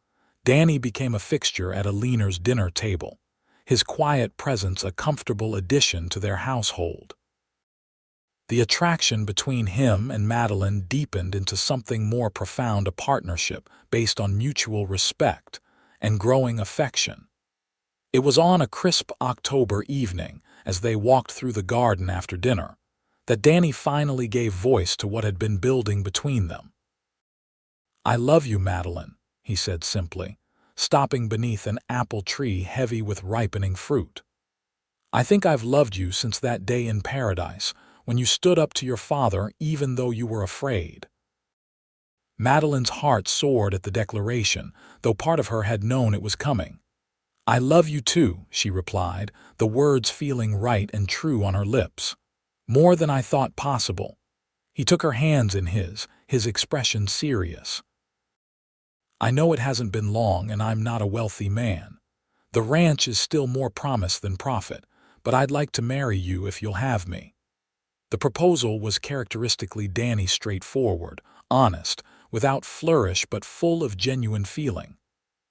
Danny became a fixture at Alina's dinner table, his quiet presence a comfortable addition to their household. The attraction between him and Madeline deepened into something more profound, a partnership based on mutual respect and growing affection. It was on a crisp October evening, as they walked through the garden after dinner, that Danny finally gave voice to what had been building between them. "I love you, Madeline," he said simply, stopping beneath an apple tree heavy with ripening fruit. "I think I've loved you since that day in paradise, when you stood up to your father even though you were afraid." Madeline's heart soared at the declaration, though part of her had known it was coming. "I love you too," she replied, the words feeling right and true on her lips. "More than I thought possible." He took her hands in his expression serious. "I know it hasn't been long and I'm not a wealthy man. The ranch is still more promise than profit, but I'd like to marry you if you'll have me." The proposal was characteristically Danny, straightforward, honest, without flourish but full of genuine feeling.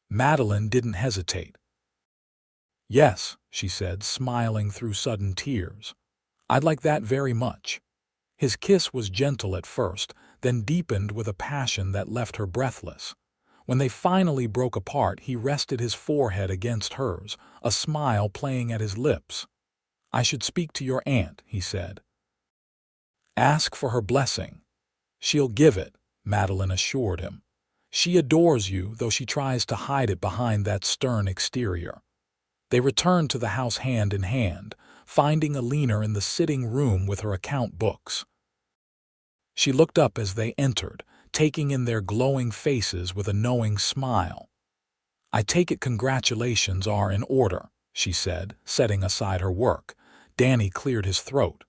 Madeline didn't hesitate. "Yes," she said, smiling through sudden tears. "I'd like that very much." His kiss was gentle at first, then deepened with a passion that left her breathless. When they finally broke apart, he rested his forehead against hers, a smile playing at his lips. "I should speak to your aunt," he said. "Ask for her blessing." "She'll give it," Madeline assured him. "She adores you, though she tries to hide it behind that stern exterior." They returned to the house hand in hand, finding Alina in the sitting room with her account books. She looked up as they entered, taking in their glowing faces with a knowing smile. "I take it congratulations are in order," she said, setting aside her work. Danny cleared his throat.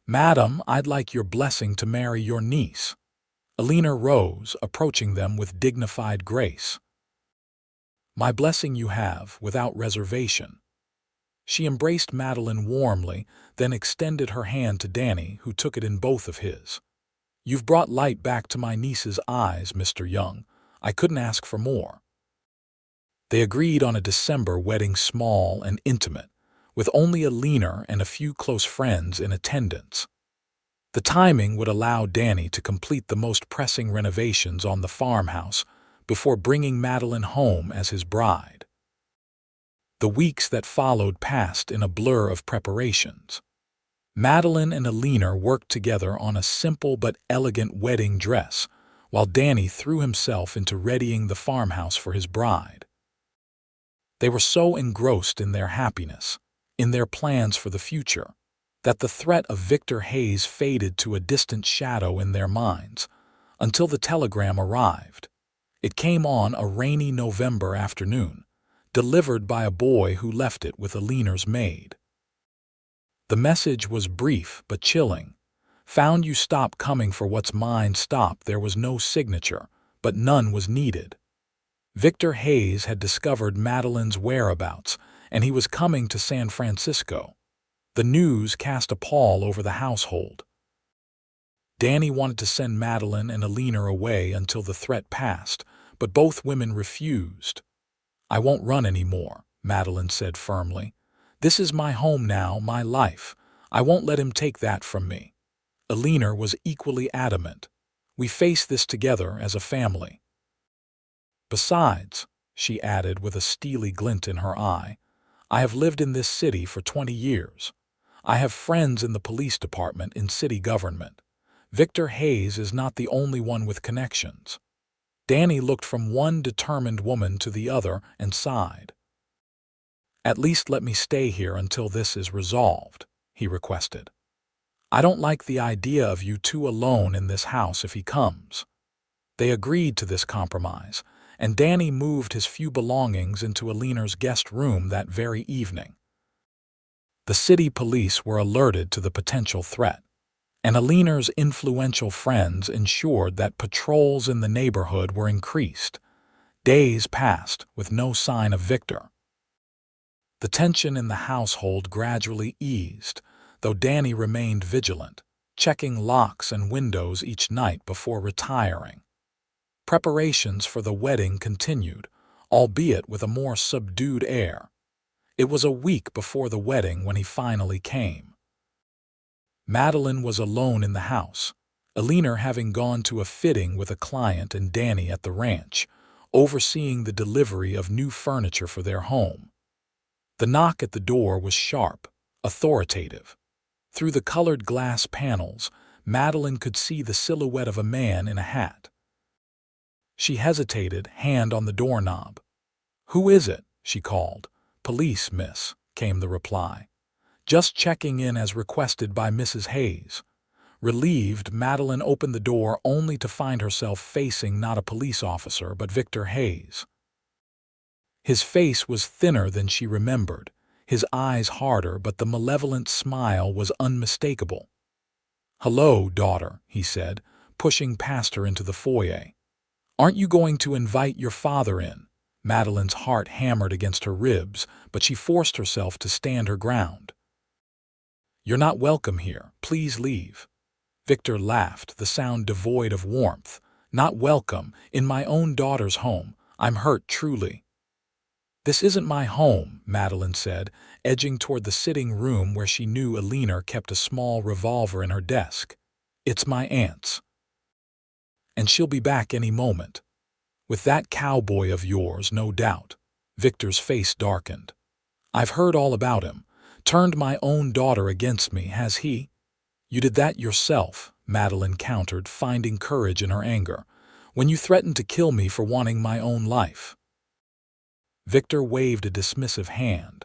"Madam, I'd like your blessing to marry your niece." Alina rose, approaching them with dignified grace. "My blessing you have, without reservation." She embraced Madeline warmly, then extended her hand to Danny, who took it in both of his. "You've brought light back to my niece's eyes, Mr. Young. I couldn't ask for more." They agreed on a December wedding, small and intimate, with only a leaner and a few close friends in attendance. The timing would allow Danny to complete the most pressing renovations on the farmhouse before bringing Madeline home as his bride. The weeks that followed passed in a blur of preparations. Madeline and Alina worked together on a simple but elegant wedding dress, while Danny threw himself into readying the farmhouse for his bride. They were so engrossed in their happiness, in their plans for the future, that the threat of Victor Hayes faded to a distant shadow in their minds, until the telegram arrived. It came on a rainy November afternoon, delivered by a boy who left it with Alina's maid. The message was brief but chilling. Found you stop coming for what's mine. Stop. There was no signature, but none was needed. Victor Hayes had discovered Madeline's whereabouts, and he was coming to San Francisco. The news cast a pall over the household. Danny wanted to send Madeline and Alina away until the threat passed, but both women refused. "I won't run anymore," Madeline said firmly. "This is my home now, my life. I won't let him take that from me." Alina was equally adamant. "We face this together as a family." "Besides," she added with a steely glint in her eye, "I have lived in this city for 20 years. I have friends in the police department, in city government. Victor Hayes is not the only one with connections." Danny looked from one determined woman to the other and sighed. "At least let me stay here until this is resolved," he requested. "I don't like the idea of you two alone in this house if he comes." They agreed to this compromise, and Danny moved his few belongings into Alina's guest room that very evening. The city police were alerted to the potential threat, and Alina's influential friends ensured that patrols in the neighborhood were increased. Days passed with no sign of Victor. The tension in the household gradually eased, though Danny remained vigilant, checking locks and windows each night before retiring. Preparations for the wedding continued, albeit with a more subdued air. It was a week before the wedding when he finally came. Madeline was alone in the house, Alina having gone to a fitting with a client and Danny at the ranch, overseeing the delivery of new furniture for their home. The knock at the door was sharp, authoritative. Through the colored glass panels, Madeline could see the silhouette of a man in a hat. She hesitated, hand on the doorknob. "Who is it?" she called. "Police, miss," came the reply. "Just checking in as requested by Mrs. Hayes." Relieved, Madeline opened the door only to find herself facing not a police officer but Victor Hayes. His face was thinner than she remembered, his eyes harder, but the malevolent smile was unmistakable. "Hello, daughter," he said, pushing past her into the foyer. "Aren't you going to invite your father in?" Madeline's heart hammered against her ribs, but she forced herself to stand her ground. "You're not welcome here. Please leave." Victor laughed, the sound devoid of warmth. "Not welcome? In my own daughter's home? I'm hurt, truly." "This isn't my home," Madeline said, edging toward the sitting room where she knew Alina kept a small revolver in her desk. "It's my aunt's. And she'll be back any moment. With that cowboy of yours, no doubt." Victor's face darkened. "I've heard all about him. Turned my own daughter against me, has he?" "You did that yourself," Madeline countered, finding courage in her anger, "when you threatened to kill me for wanting my own life." Victor waved a dismissive hand.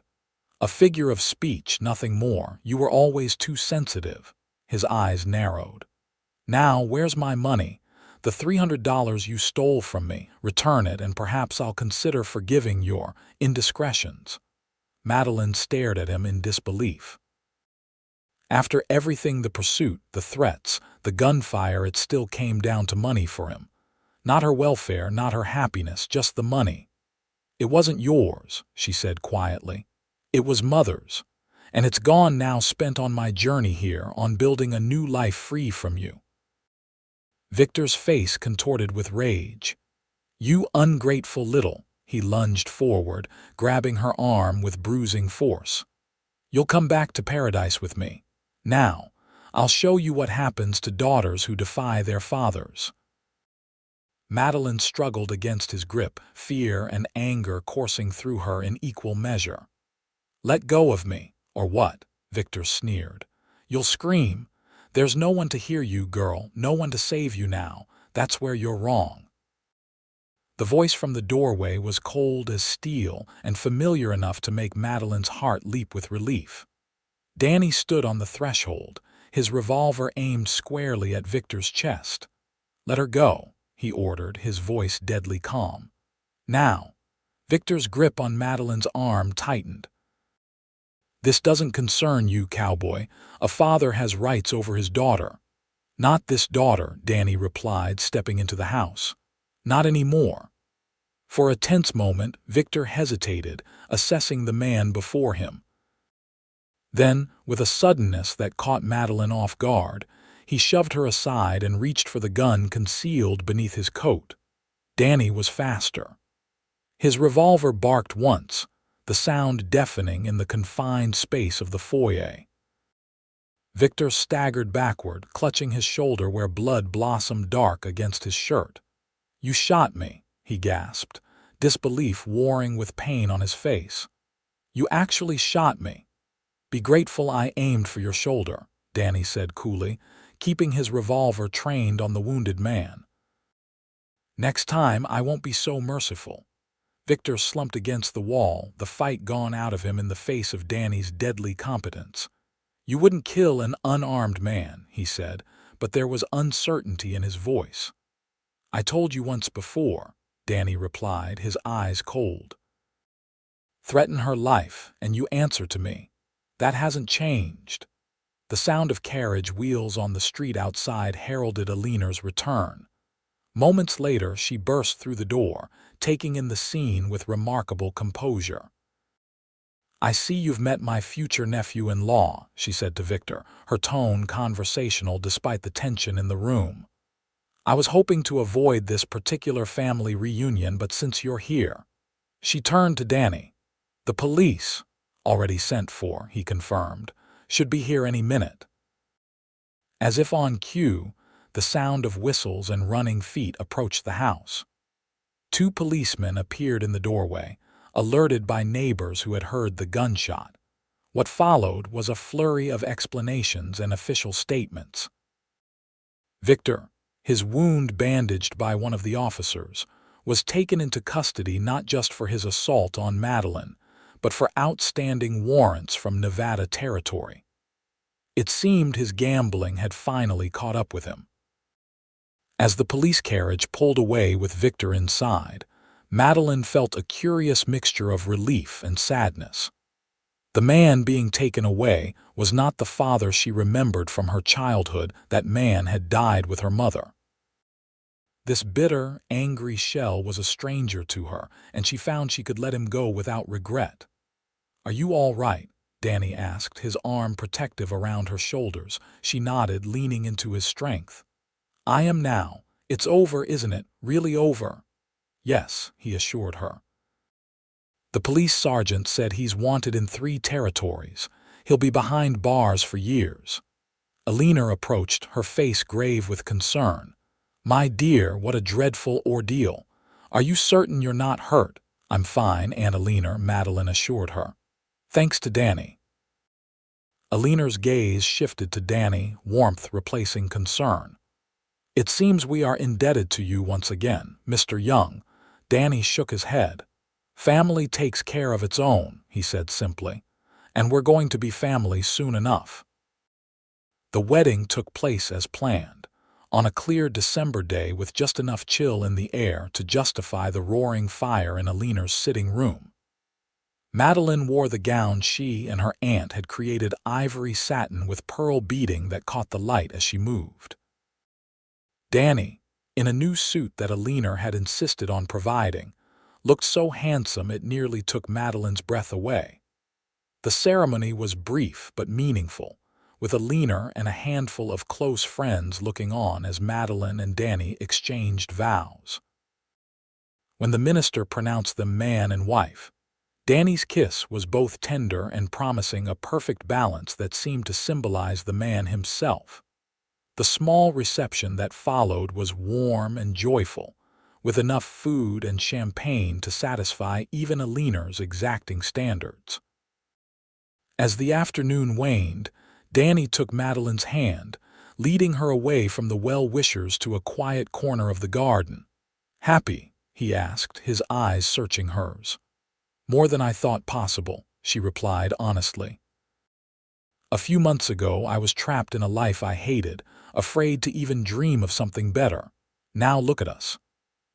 "A figure of speech, nothing more. You were always too sensitive." His eyes narrowed. "Now, where's my money? The $300 you stole from me. Return it, and perhaps I'll consider forgiving your indiscretions." Madeline stared at him in disbelief. After everything, the pursuit, the threats, the gunfire, it still came down to money for him. Not her welfare, not her happiness, just the money. "It wasn't yours," she said quietly. "It was Mother's. And it's gone now, spent on my journey here, on building a new life free from you." Victor's face contorted with rage. "You ungrateful little—" He lunged forward, grabbing her arm with bruising force. You'll come back to paradise with me. Now, I'll show you what happens to daughters who defy their fathers." Madeline struggled against his grip, fear and anger coursing through her in equal measure. "Let go of me, or what?" Victor sneered. "You'll scream. There's no one to hear you, girl, no one to save you now. That's where you're wrong." The voice from the doorway was cold as steel and familiar enough to make Madeline's heart leap with relief. Danny stood on the threshold, his revolver aimed squarely at Victor's chest. "Let her go," he ordered, his voice deadly calm. "Now." Victor's grip on Madeline's arm tightened. "This doesn't concern you, Cowboy. A father has rights over his daughter." "Not this daughter," Danny replied, stepping into the house. "Not anymore." For a tense moment, Victor hesitated, assessing the man before him. Then, with a suddenness that caught Madeline off guard, he shoved her aside and reached for the gun concealed beneath his coat. Danny was faster. His revolver barked once, the sound deafening in the confined space of the foyer. Victor staggered backward, clutching his shoulder where blood blossomed dark against his shirt. "You shot me," he gasped, disbelief warring with pain on his face. "You actually shot me." "Be grateful I aimed for your shoulder," Danny said coolly, keeping his revolver trained on the wounded man. "Next time I won't be so merciful." Victor slumped against the wall, the fight gone out of him in the face of Danny's deadly competence. "You wouldn't kill an unarmed man," he said, but there was uncertainty in his voice. "I told you once before," Danny replied, his eyes cold. "Threaten her life, and you answer to me. That hasn't changed." The sound of carriage wheels on the street outside heralded Alina's return. Moments later, she burst through the door, taking in the scene with remarkable composure. "I see you've met my future nephew-in-law," she said to Victor, her tone conversational despite the tension in the room. "I was hoping to avoid this particular family reunion, but since you're here." She turned to Danny. "The police, already sent for," he confirmed, "should be here any minute." As if on cue, the sound of whistles and running feet approached the house. Two policemen appeared in the doorway, alerted by neighbors who had heard the gunshot. What followed was a flurry of explanations and official statements. Victor, his wound bandaged by one of the officers, was taken into custody not just for his assault on Madeline, but for outstanding warrants from Nevada territory. It seemed his gambling had finally caught up with him. As the police carriage pulled away with Victor inside, Madeline felt a curious mixture of relief and sadness. The man being taken away was not the father she remembered from her childhood. That man had died with her mother. This bitter, angry shell was a stranger to her, and she found she could let him go without regret. "Are you all right?" Danny asked, his arm protective around her shoulders. She nodded, leaning into his strength. "I am now. It's over, isn't it? Really over?" "Yes," he assured her. "The police sergeant said he's wanted in 3 territories. He'll be behind bars for years." Alina approached, her face grave with concern. "My dear, what a dreadful ordeal. Are you certain you're not hurt?" "I'm fine, Aunt Alina," Madeline assured her. "Thanks to Danny." Alina's gaze shifted to Danny, warmth replacing concern. "It seems we are indebted to you once again, Mr. Young." Danny shook his head. "Family takes care of its own," he said simply, "and we're going to be family soon enough." The wedding took place as planned, on a clear December day with just enough chill in the air to justify the roaring fire in Alina's sitting room. Madeline wore the gown she and her aunt had created, ivory satin with pearl beading that caught the light as she moved. Danny, in a new suit that Alina had insisted on providing, looked so handsome it nearly took Madeline's breath away. The ceremony was brief but meaningful, with Alina and a handful of close friends looking on as Madeline and Danny exchanged vows. When the minister pronounced them man and wife, Danny's kiss was both tender and promising, a perfect balance that seemed to symbolize the man himself. The small reception that followed was warm and joyful, with enough food and champagne to satisfy even Alina's exacting standards. As the afternoon waned, Danny took Madeline's hand, leading her away from the well-wishers to a quiet corner of the garden. "Happy?" he asked, his eyes searching hers. "More than I thought possible," she replied honestly. "A few months ago I was trapped in a life I hated, afraid to even dream of something better. Now look at us."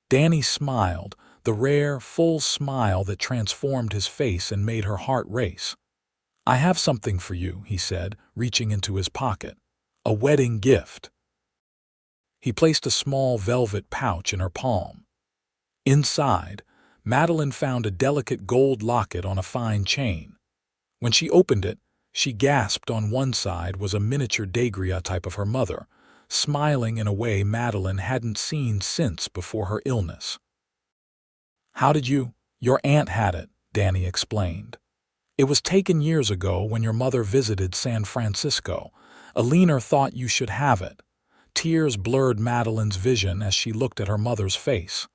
Danny smiled, the rare, full smile that transformed his face and made her heart race. "I have something for you," he said, reaching into his pocket. "A wedding gift." He placed a small velvet pouch in her palm. Inside, Madeline found a delicate gold locket on a fine chain. When she opened it, she gasped. On one side was a miniature daguerreotype of her mother, smiling in a way Madeline hadn't seen since before her illness. "How did you—" "Your aunt had it," Danny explained. "It was taken years ago when your mother visited San Francisco. Alina thought you should have it." Tears blurred Madeline's vision as she looked at her mother's face.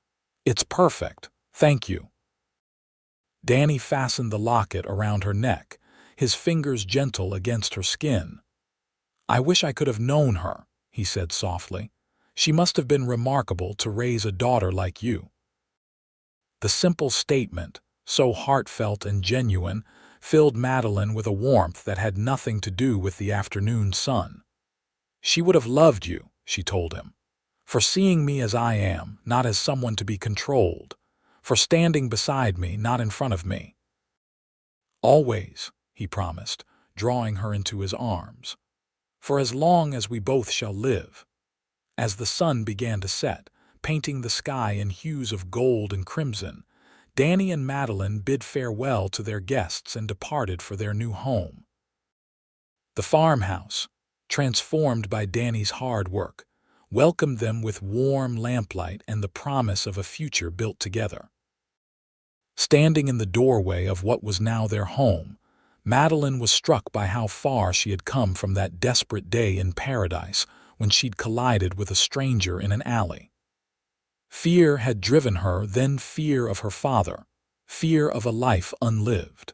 "It's perfect, thank you." Danny fastened the locket around her neck, his fingers gentle against her skin. "I wish I could have known her," he said softly. "She must have been remarkable to raise a daughter like you." The simple statement, so heartfelt and genuine, filled Madeline with a warmth that had nothing to do with the afternoon sun. "She would have loved you," she told him, "for seeing me as I am, not as someone to be controlled, for standing beside me, not in front of me." "Always," he promised, drawing her into his arms. "For as long as we both shall live." As the sun began to set, painting the sky in hues of gold and crimson, Danny and Madeline bid farewell to their guests and departed for their new home. The farmhouse, transformed by Danny's hard work, welcomed them with warm lamplight and the promise of a future built together. Standing in the doorway of what was now their home, Madeline was struck by how far she had come from that desperate day in paradise when she'd collided with a stranger in an alley. Fear had driven her, then fear of her father, fear of a life unlived.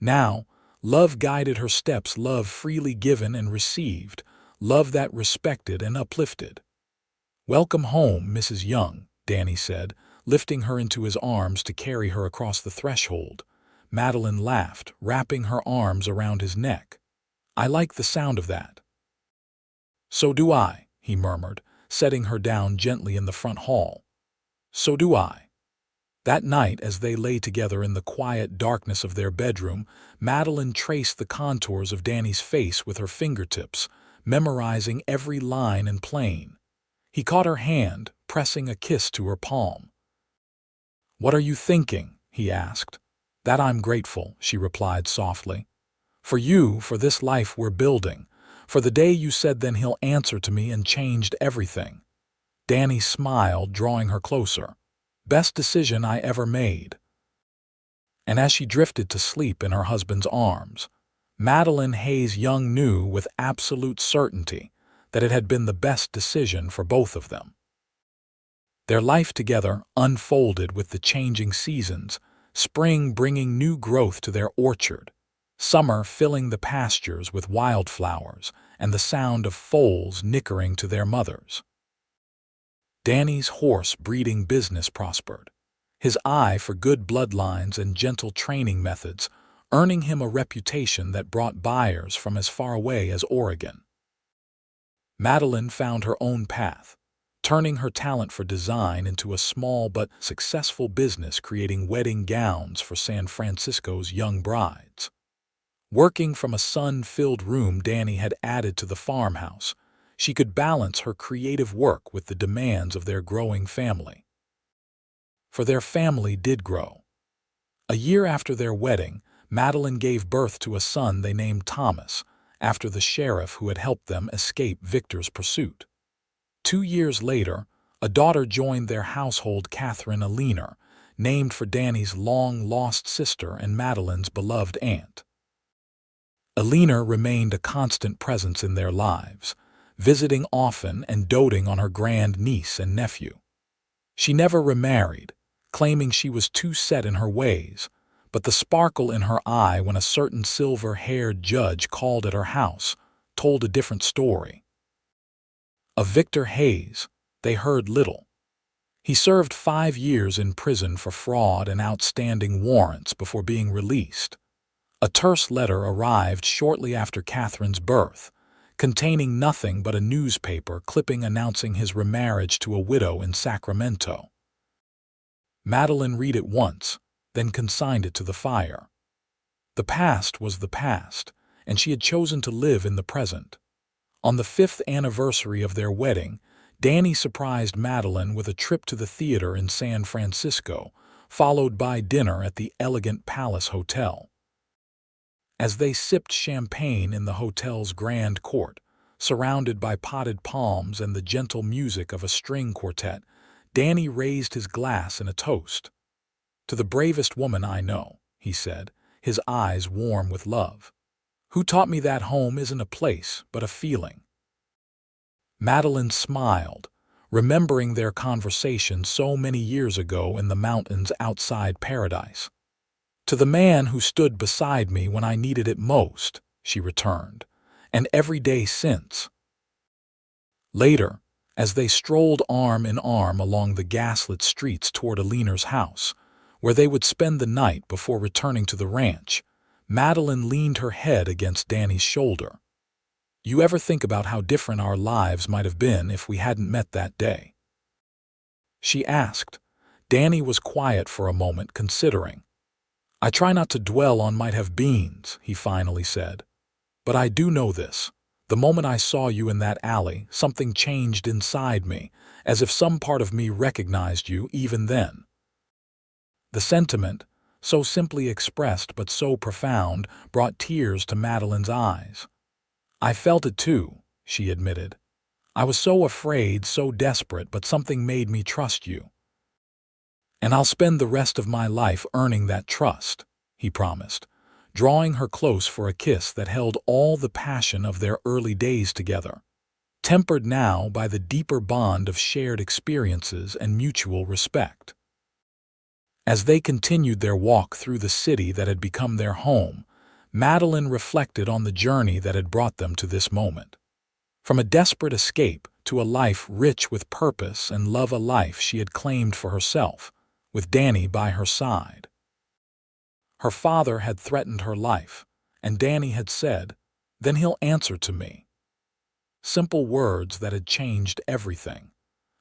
Now, love guided her steps, love freely given and received, love that respected and uplifted. "Welcome home, Mrs. Young," Danny said, lifting her into his arms to carry her across the threshold. Madeline laughed, wrapping her arms around his neck. "I like the sound of that." "So do I," he murmured, setting her down gently in the front hall. "So do I." That night, as they lay together in the quiet darkness of their bedroom, Madeline traced the contours of Danny's face with her fingertips, memorizing every line and plane. He caught her hand, pressing a kiss to her palm. "What are you thinking?" he asked. "That I'm grateful," she replied softly. "For you, for this life we're building, for the day you said then he'll answer to me and changed everything." Danny smiled, drawing her closer. "Best decision I ever made." And as she drifted to sleep in her husband's arms, Madeline Hayes Young knew with absolute certainty that it had been the best decision for both of them. Their life together unfolded with the changing seasons, spring bringing new growth to their orchard, summer filling the pastures with wildflowers, and the sound of foals nickering to their mothers. Danny's horse-breeding business prospered, his eye for good bloodlines and gentle training methods earning him a reputation that brought buyers from as far away as Oregon. Madeline found her own path, turning her talent for design into a small but successful business creating wedding gowns for San Francisco's young brides. Working from a sun-filled room Danny had added to the farmhouse, she could balance her creative work with the demands of their growing family. For their family did grow. A year after their wedding, Madeline gave birth to a son they named Thomas, after the sheriff who had helped them escape Victor's pursuit. 2 years later, a daughter joined their household, Catherine Alina, named for Danny's long-lost sister and Madeline's beloved aunt. Alina remained a constant presence in their lives, visiting often and doting on her grand-niece and nephew. She never remarried, claiming she was too set in her ways, but the sparkle in her eye when a certain silver-haired judge called at her house told a different story. Of Victor Hayes, they heard little. He served 5 years in prison for fraud and outstanding warrants before being released. A terse letter arrived shortly after Catherine's birth, containing nothing but a newspaper clipping announcing his remarriage to a widow in Sacramento. Madeline read it once, then consigned it to the fire. The past was the past, and she had chosen to live in the present. On the 5th anniversary of their wedding, Danny surprised Madeline with a trip to the theater in San Francisco, followed by dinner at the elegant Palace Hotel. As they sipped champagne in the hotel's grand court, surrounded by potted palms and the gentle music of a string quartet, Danny raised his glass in a toast. "To the bravest woman I know," he said, his eyes warm with love. "Who taught me that home isn't a place, but a feeling." Madeline smiled, remembering their conversation so many years ago in the mountains outside Paradise. "To the man who stood beside me when I needed it most," she returned, "and every day since." Later, as they strolled arm in arm along the gaslit streets toward Alina's house, where they would spend the night before returning to the ranch, Madeline leaned her head against Danny's shoulder. "You ever think about how different our lives might have been if we hadn't met that day?" she asked. Danny was quiet for a moment, considering. "I try not to dwell on might-have-beens," he finally said. "But I do know this. The moment I saw you in that alley, something changed inside me, as if some part of me recognized you even then." The sentiment, so simply expressed but so profound, brought tears to Madeline's eyes. "I felt it too," she admitted. "I was so afraid, so desperate, but something made me trust you. And I'll spend the rest of my life earning that trust," he promised, drawing her close for a kiss that held all the passion of their early days together, tempered now by the deeper bond of shared experiences and mutual respect. As they continued their walk through the city that had become their home, Madeline reflected on the journey that had brought them to this moment. From a desperate escape to a life rich with purpose and love, a life she had claimed for herself, with Danny by her side. Her father had threatened her life, and Danny had said, "Then he'll answer to me." Simple words that had changed everything.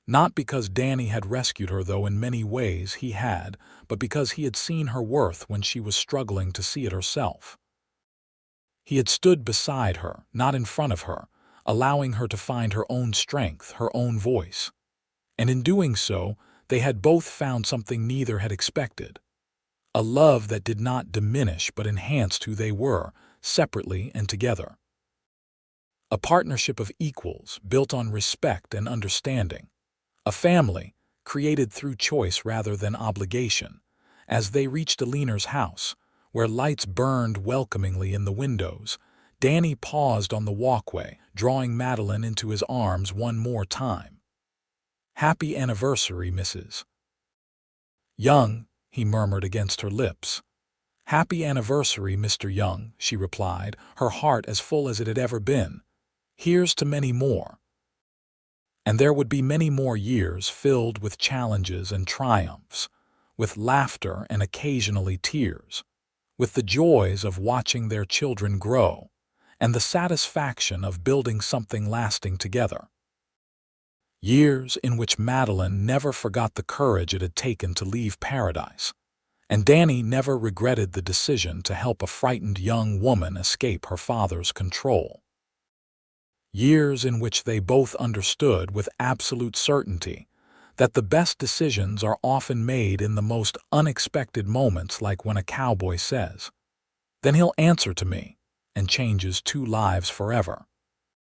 Not because Danny had rescued her, though in many ways he had, but because he had seen her worth when she was struggling to see it herself. He had stood beside her, not in front of her, allowing her to find her own strength, her own voice. And in doing so, they had both found something neither had expected. A love that did not diminish but enhanced who they were, separately and together. A partnership of equals, built on respect and understanding. A family, created through choice rather than obligation. As they reached Alina's house, where lights burned welcomingly in the windows, Danny paused on the walkway, drawing Madeline into his arms one more time. "Happy anniversary, Mrs. Young," he murmured against her lips. "Happy anniversary, Mr. Young," she replied, her heart as full as it had ever been. "Here's to many more." And there would be many more years filled with challenges and triumphs, with laughter and occasionally tears, with the joys of watching their children grow, and the satisfaction of building something lasting together. Years in which Madeline never forgot the courage it had taken to leave Paradise, and Danny never regretted the decision to help a frightened young woman escape her father's control. Years in which they both understood with absolute certainty that the best decisions are often made in the most unexpected moments, like when a cowboy says, "Then he'll answer to me," and changes 2 lives forever.